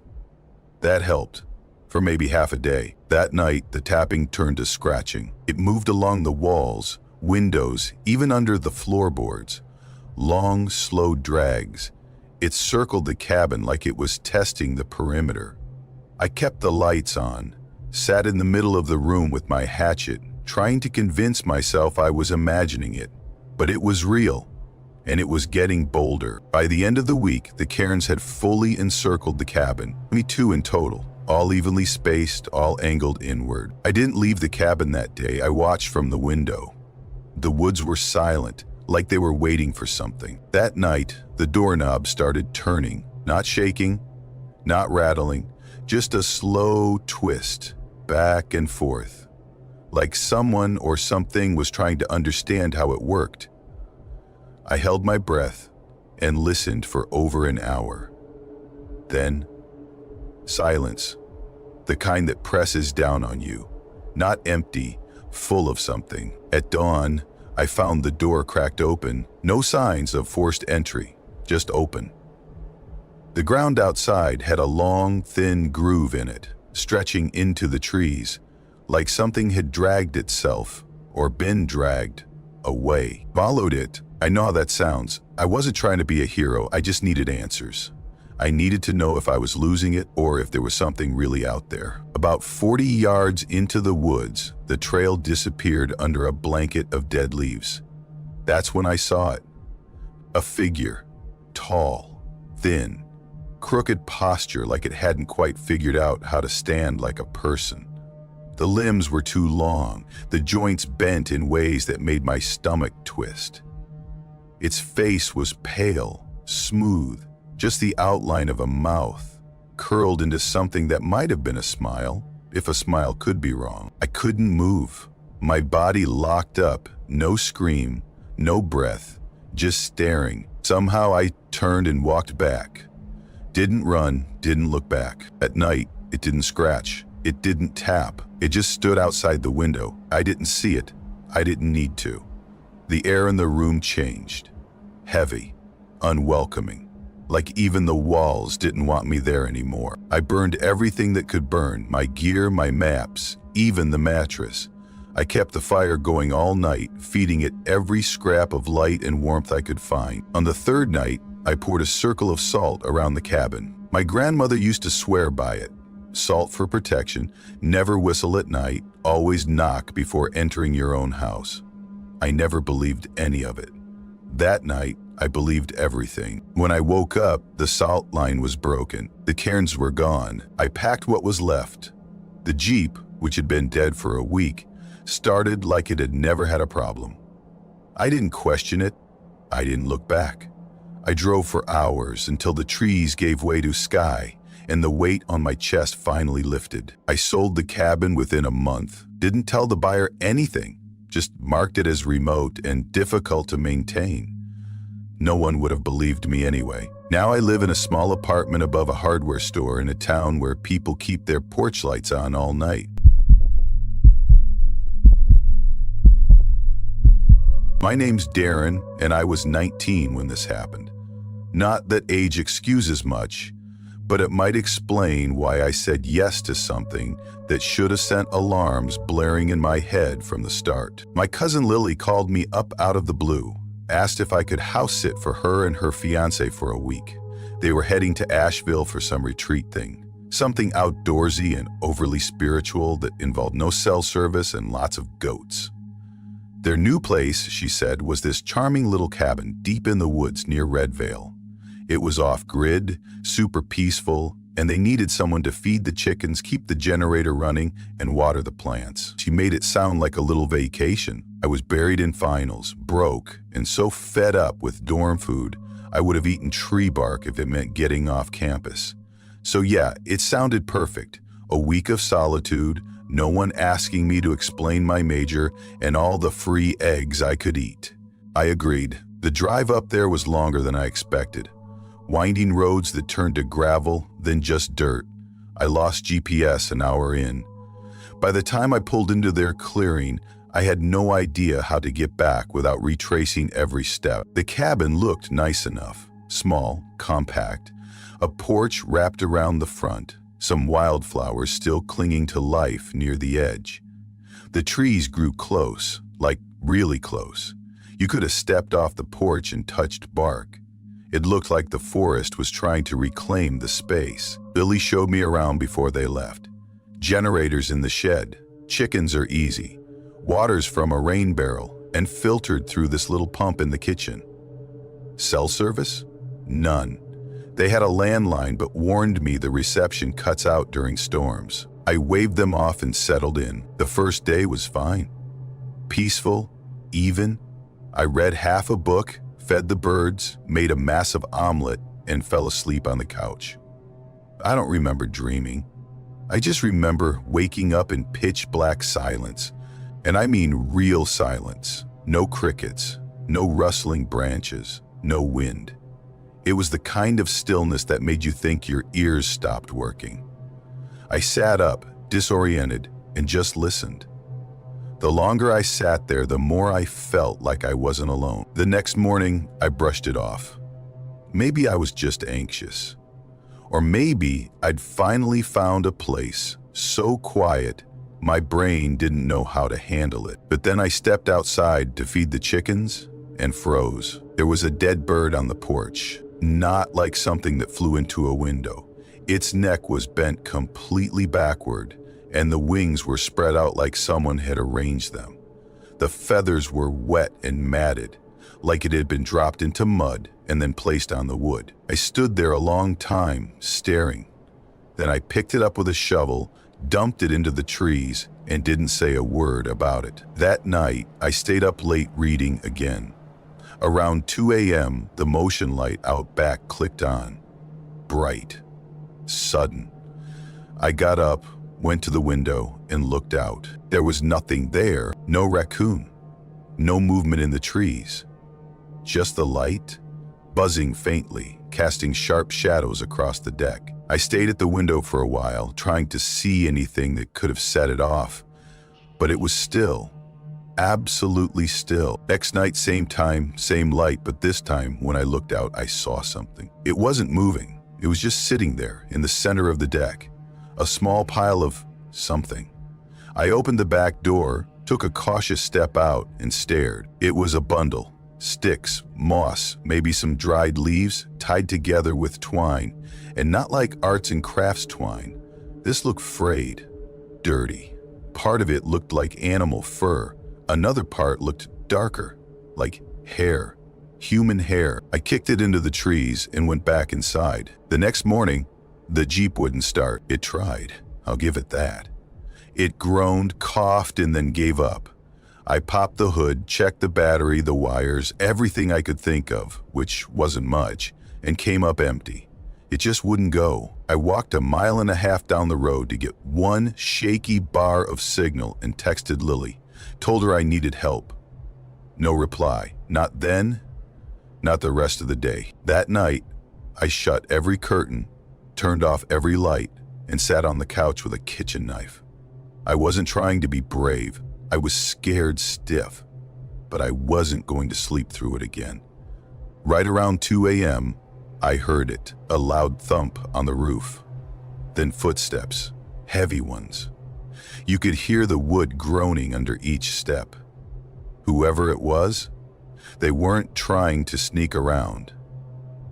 Speaker 1: That helped, for maybe half a day. That night, the tapping turned to scratching. It moved along the walls, windows, even under the floorboards. Long, slow drags. It circled the cabin like it was testing the perimeter. I kept the lights on, sat in the middle of the room with my hatchet, trying to convince myself I was imagining it. But it was real. And it was getting bolder. By the end of the week, the cairns had fully encircled the cabin, 22 in total, all evenly spaced, all angled inward. I didn't leave the cabin that day. I watched from the window. The woods were silent, like they were waiting for something. That night, the doorknob started turning, not shaking, not rattling, just a slow twist, back and forth, like someone or something was trying to understand how it worked. I held my breath and listened for over an hour. Then, silence, the kind that presses down on you, not empty, full of something. At dawn, I found the door cracked open, no signs of forced entry, just open. The ground outside had a long, thin groove in it, stretching into the trees, like something had dragged itself, or been dragged, away. Followed it, I know how that sounds. I wasn't trying to be a hero, I just needed answers. I needed to know if I was losing it or if there was something really out there. About 40 yards into the woods, the trail disappeared under a blanket of dead leaves. That's when I saw it. A figure, tall, thin, crooked posture like it hadn't quite figured out how to stand like a person. The limbs were too long, the joints bent in ways that made my stomach twist. Its face was pale, smooth, just the outline of a mouth, curled into something that might have been a smile, if a smile could be wrong. I couldn't move. My body locked up, no scream, no breath, just staring. Somehow I turned and walked back. Didn't run, didn't look back. At night, it didn't scratch. It didn't tap. It just stood outside the window. I didn't see it. I didn't need to. The air in the room changed. Heavy, unwelcoming. Like even the walls didn't want me there anymore. I burned everything that could burn, my gear, my maps, even the mattress. I kept the fire going all night, feeding it every scrap of light and warmth I could find. On the third night, I poured a circle of salt around the cabin. My grandmother used to swear by it. Salt for protection, never whistle at night, always knock before entering your own house. I never believed any of it. That night, I believed everything. When I woke up, the salt line was broken. The cairns were gone. I packed what was left. The Jeep, which had been dead for a week, started like it had never had a problem. I didn't question it. I didn't look back. I drove for hours until the trees gave way to sky and the weight on my chest finally lifted. I sold the cabin within a month. Didn't tell the buyer anything, just marked it as remote and difficult to maintain. No one would have believed me anyway. Now I live in a small apartment above a hardware store in a town where people keep their porch lights on all night. My name's Darren, and I was 19 when this happened. Not that age excuses much, but it might explain why I said yes to something that should have sent alarms blaring in my head from the start. My cousin Lily called me up out of the blue, asked if I could house sit for her and her fiancé for a week. They were heading to Asheville for some retreat thing, something outdoorsy and overly spiritual that involved no cell service and lots of goats. Their new place, she said, was this charming little cabin deep in the woods near Redvale. It was off-grid, super peaceful, and they needed someone to feed the chickens, keep the generator running, and water the plants. She made it sound like a little vacation. I was buried in finals, broke, and so fed up with dorm food, I would have eaten tree bark if it meant getting off campus. So yeah, it sounded perfect. A week of solitude, no one asking me to explain my major, and all the free eggs I could eat. I agreed. The drive up there was longer than I expected. Winding roads that turned to gravel, then just dirt. I lost GPS an hour in. By the time I pulled into their clearing, I had no idea how to get back without retracing every step. The cabin looked nice enough. Small, compact, a porch wrapped around the front, some wildflowers still clinging to life near the edge. The trees grew close, like really close. You could have stepped off the porch and touched bark. It looked like the forest was trying to reclaim the space. Billy showed me around before they left. Generators in the shed. Chickens are easy. Water's from a rain barrel and filtered through this little pump in the kitchen. Cell service? None. They had a landline but warned me the reception cuts out during storms. I waved them off and settled in. The first day was fine. Peaceful, even. I read half a book, fed the birds, made a massive omelet, and fell asleep on the couch. I don't remember dreaming. I just remember waking up in pitch black silence. And I mean real silence. No crickets, no rustling branches, no wind. It was the kind of stillness that made you think your ears stopped working. I sat up, disoriented, and just listened. The longer I sat there, the more I felt like I wasn't alone. The next morning, I brushed it off. Maybe I was just anxious. Or maybe I'd finally found a place so quiet, my brain didn't know how to handle it. But then I stepped outside to feed the chickens, and froze. There was a dead bird on the porch, not like something that flew into a window. Its neck was bent completely backward, and the wings were spread out like someone had arranged them. The feathers were wet and matted, like it had been dropped into mud and then placed on the wood. I stood there a long time, staring. Then I picked it up with a shovel, dumped it into the trees, and didn't say a word about it. That night, I stayed up late reading again. Around 2 a.m., the motion light out back clicked on. Bright. Sudden. I got up, went to the window, and looked out. There was nothing there, no raccoon, no movement in the trees. Just the light, buzzing faintly, casting sharp shadows across the deck. I stayed at the window for a while, trying to see anything that could have set it off, but it was still, absolutely still. Next night, same time, same light, but this time, when I looked out, I saw something. It wasn't moving. It was just sitting there in the center of the deck, a small pile of something. I opened the back door, took a cautious step out, and stared. It was a bundle. Sticks, moss, maybe some dried leaves, tied together with twine, and not like arts and crafts twine. This looked frayed, dirty. Part of it looked like animal fur. Another part looked darker, like hair, human hair. I kicked it into the trees and went back inside. The next morning, the Jeep wouldn't start. It tried, I'll give it that. It groaned, coughed, and then gave up. I popped the hood, checked the battery, the wires, everything I could think of, which wasn't much, and came up empty. It just wouldn't go. I walked 1.5 miles down the road to get one shaky bar of signal and texted Lily. Told her I needed help. No reply. Not then, not the rest of the day. That night, I shut every curtain, turned off every light, and sat on the couch with a kitchen knife. I wasn't trying to be brave. I was scared stiff, but I wasn't going to sleep through it again. Right around 2 a.m., I heard it, a loud thump on the roof. Then footsteps, heavy ones. You could hear the wood groaning under each step. Whoever it was, they weren't trying to sneak around.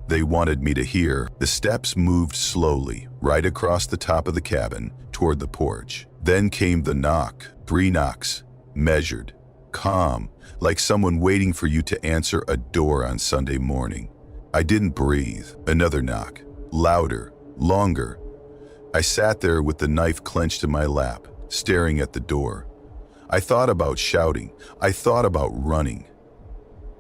Speaker 1: They wanted me to hear. The steps moved slowly, right across the top of the cabin, toward the porch. Then came the knock, 3 knocks. Measured, calm, like someone waiting for you to answer a door on Sunday morning. I didn't breathe. Another knock, louder, longer. I sat there with the knife clenched in my lap, staring at the door. I thought about shouting. I thought about running.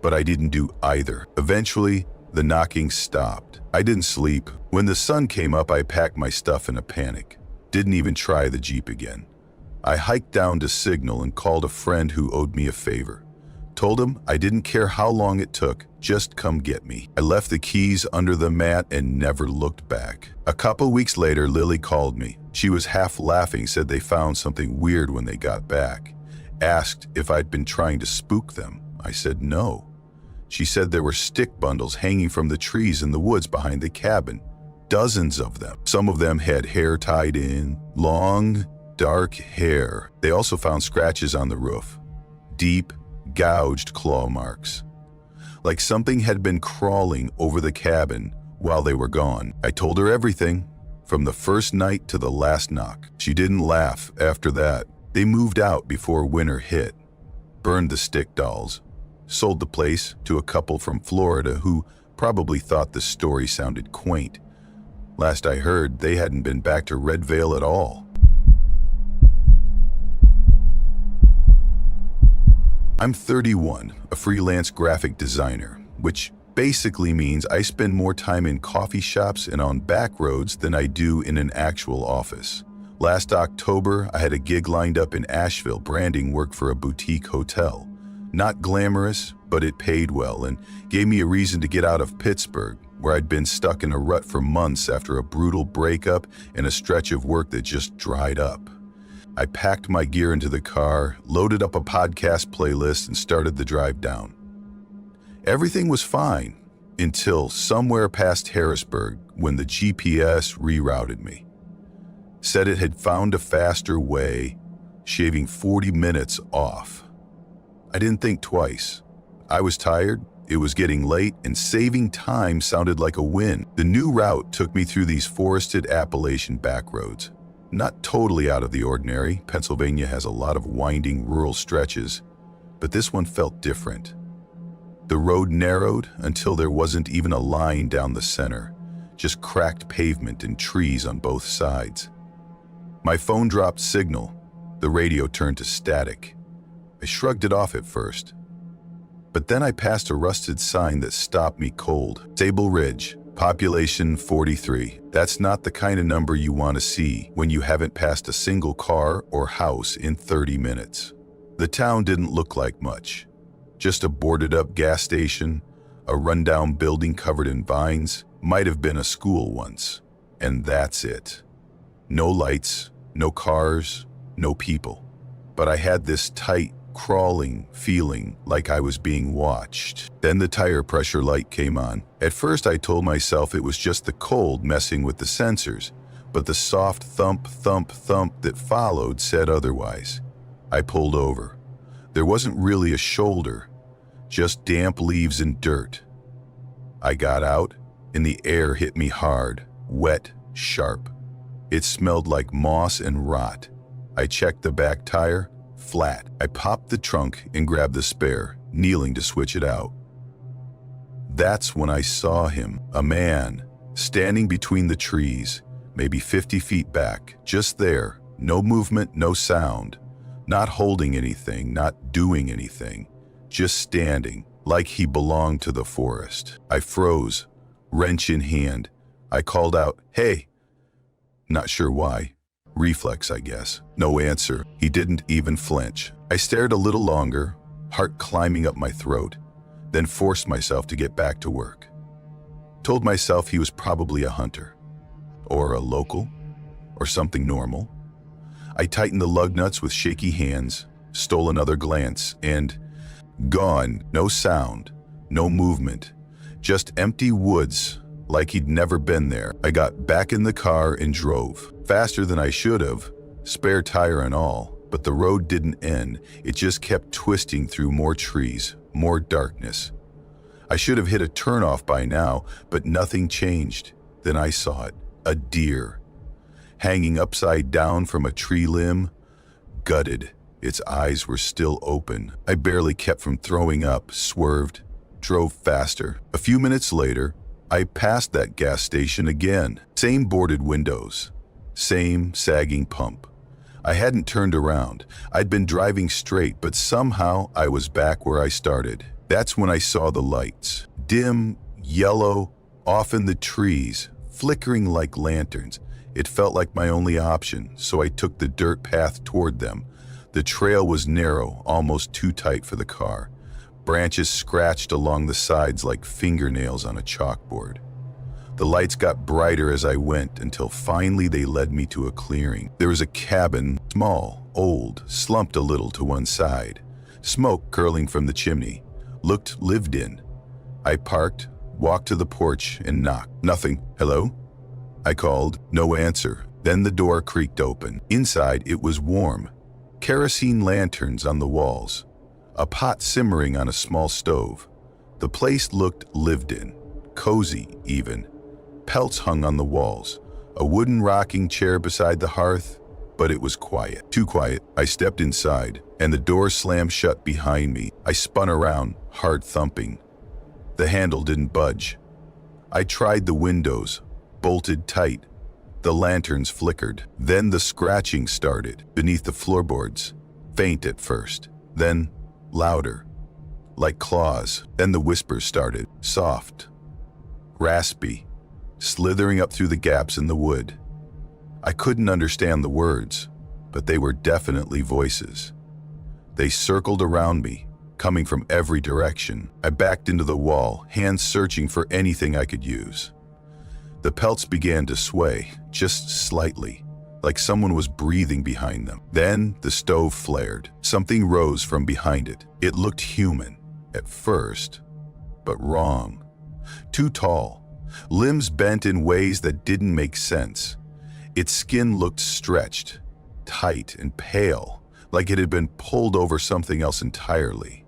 Speaker 1: But I didn't do either. Eventually, the knocking stopped. I didn't sleep. When the sun came up, I packed my stuff in a panic. Didn't even try the Jeep again. I hiked down to Signal and called a friend who owed me a favor. Told him I didn't care how long it took, just come get me. I left the keys under the mat and never looked back. A couple weeks later, Lily called me. She was half laughing, said they found something weird when they got back. Asked if I'd been trying to spook them. I said no. She said there were stick bundles hanging from the trees in the woods behind the cabin. Dozens of them. Some of them had hair tied in, long, dark hair. They also found scratches on the roof. Deep, gouged claw marks. Like something had been crawling over the cabin while they were gone. I told her everything, from the first night to the last knock. She didn't laugh after that. They moved out before winter hit. Burned the stick dolls. Sold the place to a couple from Florida who probably thought the story sounded quaint. Last I heard, they hadn't been back to Red Veil at all. I'm 31, a freelance graphic designer, which basically means I spend more time in coffee shops and on back roads than I do in an actual office. Last October, I had a gig lined up in Asheville branding work for a boutique hotel. Not glamorous, but it paid well and gave me a reason to get out of Pittsburgh, where I'd been stuck in a rut for months after a brutal breakup and a stretch of work that just dried up. I packed my gear into the car, loaded up a podcast playlist, and started the drive down. Everything was fine until somewhere past Harrisburg when the GPS rerouted me. Said it had found a faster way, shaving 40 minutes off. I didn't think twice. I was tired, it was getting late, and saving time sounded like a win. The new route took me through these forested Appalachian backroads. Not totally out of the ordinary. Pennsylvania has a lot of winding rural stretches, but this one felt different. The road narrowed until there wasn't even a line down the center, just cracked pavement and trees on both sides. My phone dropped signal. The radio turned to static. I shrugged it off at first. But then I passed a rusted sign that stopped me cold. Sable Ridge, population 43. That's not the kind of number you want to see when you haven't passed a single car or house in 30 minutes. The town didn't look like much. Just a boarded-up gas station, a rundown building covered in vines, might have been a school once. And that's it. No lights, no cars, no people. But I had this tight, crawling feeling like I was being watched. Then the tire pressure light came on. At first I told myself it was just the cold messing with the sensors, but the soft thump, thump, thump that followed said otherwise. I pulled over. There wasn't really a shoulder, just damp leaves and dirt. I got out, and the air hit me hard, wet, sharp. It smelled like moss and rot. I checked the back tire, flat. I popped the trunk and grabbed the spare, kneeling to switch it out. That's when I saw him, a man, standing between the trees, maybe 50 feet back, just there, no movement, no sound, not holding anything, not doing anything, just standing, like he belonged to the forest. I froze, wrench in hand. I called out, "Hey!" Not sure why. Reflex, I guess. No answer. He didn't even flinch. I stared a little longer, heart climbing up my throat, then forced myself to get back to work. Told myself he was probably a hunter, or a local, or something normal. I tightened the lug nuts with shaky hands, stole another glance, and gone. No sound, no movement, just empty woods, like he'd never been there. I got back in the car and drove. Faster than I should have, spare tire and all, but the road didn't end. It just kept twisting through more trees, more darkness. I should have hit a turnoff by now, but nothing changed. Then I saw it, a deer, hanging upside down from a tree limb, gutted. Its eyes were still open. I barely kept from throwing up, swerved, drove faster. A few minutes later, I passed that gas station again. Same boarded windows. Same sagging pump. I hadn't turned around. I'd been driving straight, but somehow I was back where I started. That's when I saw the lights. Dim, yellow, off in the trees, flickering like lanterns. It felt like my only option, so I took the dirt path toward them. The trail was narrow, almost too tight for the car. Branches scratched along the sides like fingernails on a chalkboard. The lights got brighter as I went until finally they led me to a clearing. There was a cabin, small, old, slumped a little to one side. Smoke curling from the chimney. Looked lived in. I parked, walked to the porch, and knocked. Nothing. "Hello?" I called. No answer. Then the door creaked open. Inside, it was warm. Kerosene lanterns on the walls. A pot simmering on a small stove. The place looked lived in. Cozy, even. Pelts hung on the walls, a wooden rocking chair beside the hearth, but it was quiet. Too quiet. I stepped inside, and the door slammed shut behind me. I spun around, heart thumping. The handle didn't budge. I tried the windows, bolted tight. The lanterns flickered. Then the scratching started, beneath the floorboards. Faint at first, then louder, like claws. Then the whispers started, soft, raspy, slithering up through the gaps in the wood. I couldn't understand the words, but they were definitely voices. They circled around me, coming from every direction. I backed into the wall, hands searching for anything I could use. The pelts began to sway, just slightly, like someone was breathing behind them. Then the stove flared. Something rose from behind it. It looked human, at first, but wrong. Too tall. Limbs bent in ways that didn't make sense. Its skin looked stretched, tight and pale, like it had been pulled over something else entirely.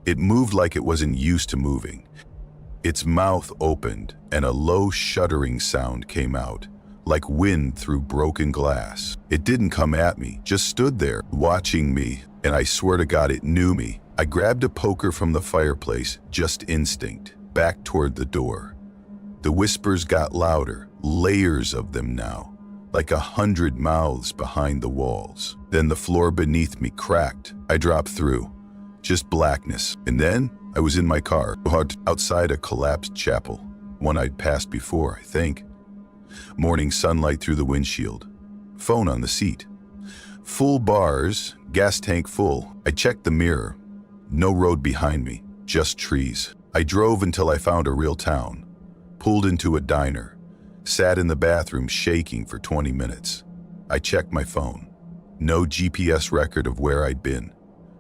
Speaker 1: It moved like it wasn't used to moving. Its mouth opened, and a low shuddering sound came out, like wind through broken glass. It didn't come at me, just stood there, watching me, and I swear to God it knew me. I grabbed a poker from the fireplace, just instinct, back toward the door. The whispers got louder, layers of them now, like 100 mouths behind the walls. Then the floor beneath me cracked. I dropped through. Just blackness. And then I was in my car, outside a collapsed chapel, one I'd passed before, I think. Morning sunlight through the windshield. Phone on the seat. Full bars, gas tank full. I checked the mirror. No road behind me, just trees. I drove until I found a real town. Pulled into a diner. Sat in the bathroom shaking for 20 minutes. I checked my phone. No GPS record of where I'd been.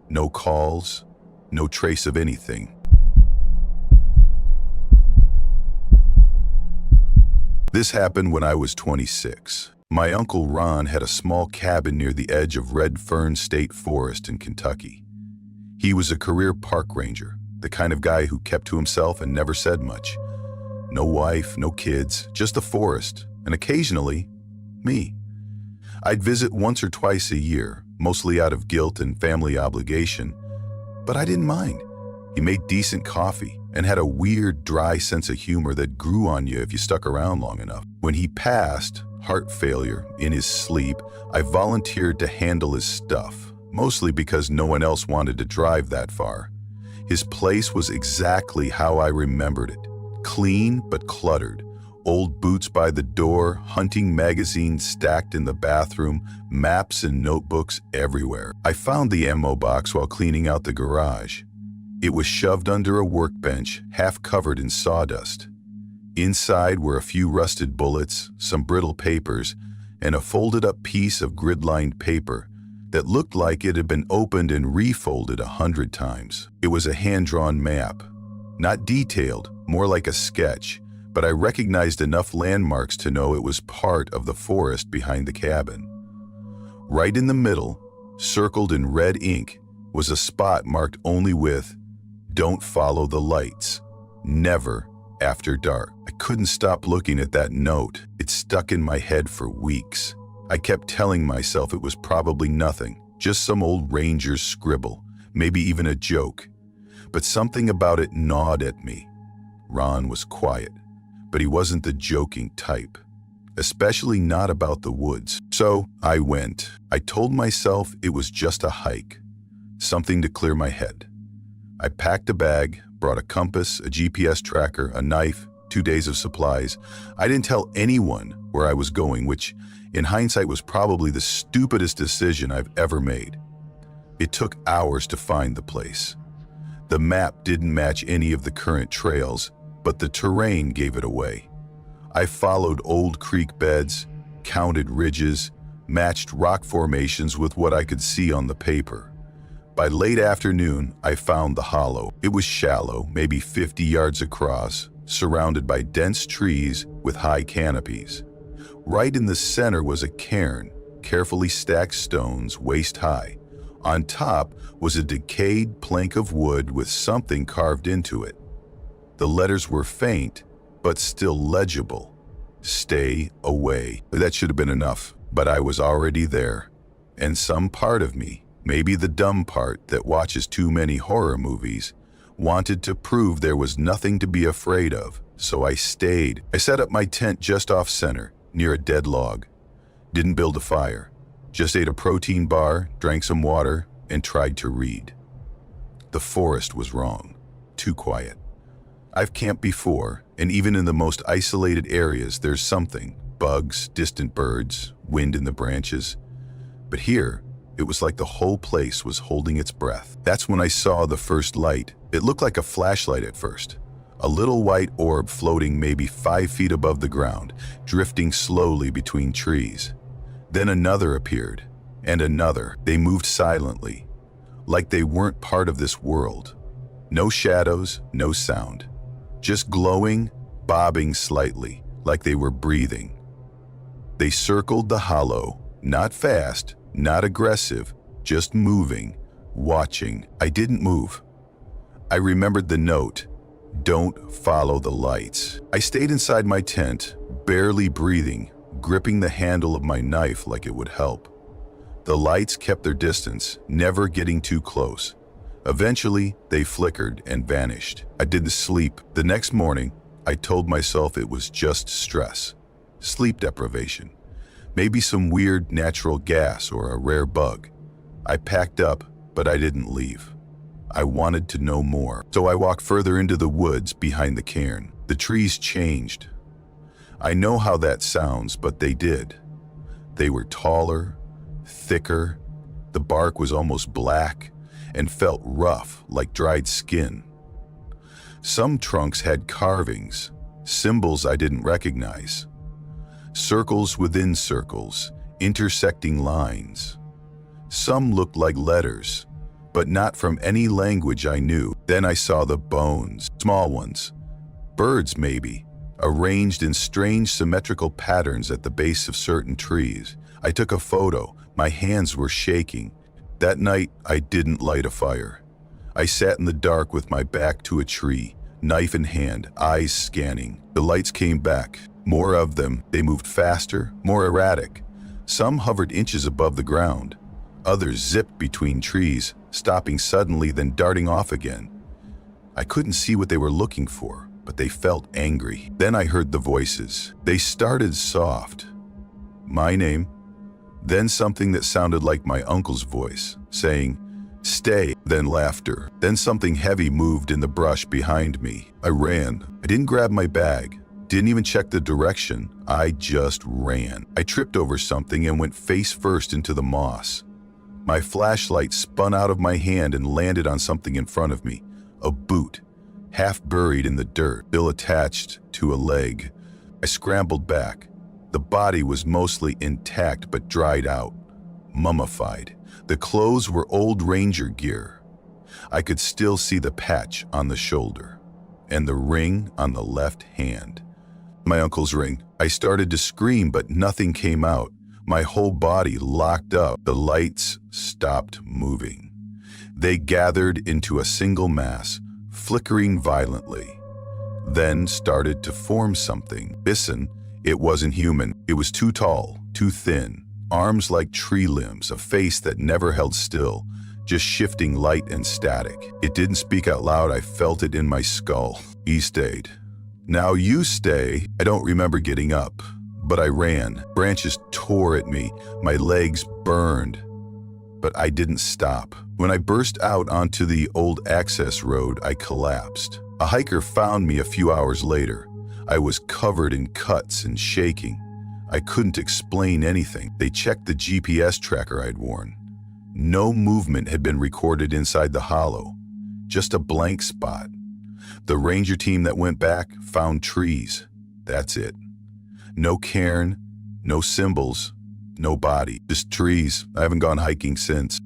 Speaker 1: No calls, no trace of anything. This happened when I was 26. My uncle Ron had a small cabin near the edge of Red Fern State Forest in Kentucky. He was a career park ranger, the kind of guy who kept to himself and never said much. No wife, no kids, just the forest, and occasionally, me. I'd visit once or twice a year, mostly out of guilt and family obligation, but I didn't mind. He made decent coffee and had a weird, dry sense of humor that grew on you if you stuck around long enough. When he passed, heart failure, in his sleep, I volunteered to handle his stuff, mostly because no one else wanted to drive that far. His place was exactly how I remembered it. Clean but cluttered. Old boots by the door, hunting magazines stacked in the bathroom, maps and notebooks everywhere. I found the ammo box while cleaning out the garage. It was shoved under a workbench, half covered in sawdust. Inside were a few rusted bullets, some brittle papers, and a folded-up piece of grid-lined paper that looked like it had been opened and refolded 100 times. It was a hand-drawn map. Not detailed, more like a sketch, but I recognized enough landmarks to know it was part of the forest behind the cabin. Right in the middle, circled in red ink, was a spot marked only with, "Don't follow the lights. Never after dark." I couldn't stop looking at that note. It stuck in my head for weeks. I kept telling myself it was probably nothing, just some old ranger's scribble, maybe even a joke. But something about it gnawed at me. Ron was quiet, but he wasn't the joking type, especially not about the woods. So I went. I told myself it was just a hike, something to clear my head. I packed a bag, brought a compass, a GPS tracker, a knife, 2 days of supplies. I didn't tell anyone where I was going, which in hindsight was probably the stupidest decision I've ever made. It took hours to find the place. The map didn't match any of the current trails, but the terrain gave it away. I followed old creek beds, counted ridges, matched rock formations with what I could see on the paper. By late afternoon, I found the hollow. It was shallow, maybe 50 yards across, surrounded by dense trees with high canopies. Right in the center was a cairn, carefully stacked stones waist high. On top was a decayed plank of wood with something carved into it. The letters were faint, but still legible. "Stay away." That should have been enough, but I was already there. And some part of me, maybe the dumb part that watches too many horror movies, wanted to prove there was nothing to be afraid of, so I stayed. I set up my tent just off center, near a dead log. Didn't build a fire. Just ate a protein bar, drank some water, and tried to read. The forest was wrong. Too quiet. I've camped before, and even in the most isolated areas, there's something. Bugs, distant birds, wind in the branches. But here, it was like the whole place was holding its breath. That's when I saw the first light. It looked like a flashlight at first. A little white orb floating maybe 5 feet above the ground, drifting slowly between trees. Then another appeared, and another. They moved silently, like they weren't part of this world. No shadows, no sound. Just glowing, bobbing slightly, like they were breathing. They circled the hollow, not fast, not aggressive, just moving, watching. I didn't move. I remembered the note, "Don't follow the lights." I stayed inside my tent, barely breathing, gripping the handle of my knife like it would help. The lights kept their distance, never getting too close. Eventually, they flickered and vanished. I didn't sleep. The next morning, I told myself it was just stress, sleep deprivation, maybe some weird natural gas or a rare bug. I packed up, but I didn't leave. I wanted to know more, so I walked further into the woods behind the cairn. The trees changed. I know how that sounds, but they did. They were taller, thicker, the bark was almost black and felt rough like dried skin. Some trunks had carvings, symbols I didn't recognize. Circles within circles, intersecting lines. Some looked like letters, but not from any language I knew. Then I saw the bones, small ones, birds maybe, arranged in strange symmetrical patterns at the base of certain trees. I took a photo. My hands were shaking. That night, I didn't light a fire. I sat in the dark with my back to a tree, knife in hand, eyes scanning. The lights came back. More of them. They moved faster, more erratic. Some hovered inches above the ground. Others zipped between trees, stopping suddenly, then darting off again. I couldn't see what they were looking for, but they felt angry. Then I heard the voices. They started soft. My name, then something that sounded like my uncle's voice, saying, "Stay," then laughter. Then something heavy moved in the brush behind me. I ran. I didn't grab my bag, didn't even check the direction. I just ran. I tripped over something and went face first into the moss. My flashlight spun out of my hand and landed on something in front of me, a boot, half buried in the dirt, still attached to a leg. I scrambled back. The body was mostly intact but dried out, mummified. The clothes were old ranger gear. I could still see the patch on the shoulder and the ring on the left hand. My uncle's ring. I started to scream, but nothing came out. My whole body locked up. The lights stopped moving. They gathered into a single mass, flickering violently, then started to form something. Listen, it wasn't human. It was too tall, too thin, arms like tree limbs, a face that never held still, just shifting light and static. It didn't speak out loud. I felt it in my skull. He stayed. Now you stay. I don't remember getting up, but I ran. Branches tore at me. My legs burned, but I didn't stop. When I burst out onto the old access road, I collapsed. A hiker found me a few hours later. I was covered in cuts and shaking. I couldn't explain anything. They checked the GPS tracker I'd worn. No movement had been recorded inside the hollow, just a blank spot. The ranger team that went back found trees. That's it. No cairn, no symbols, no body, just trees. I haven't gone hiking since.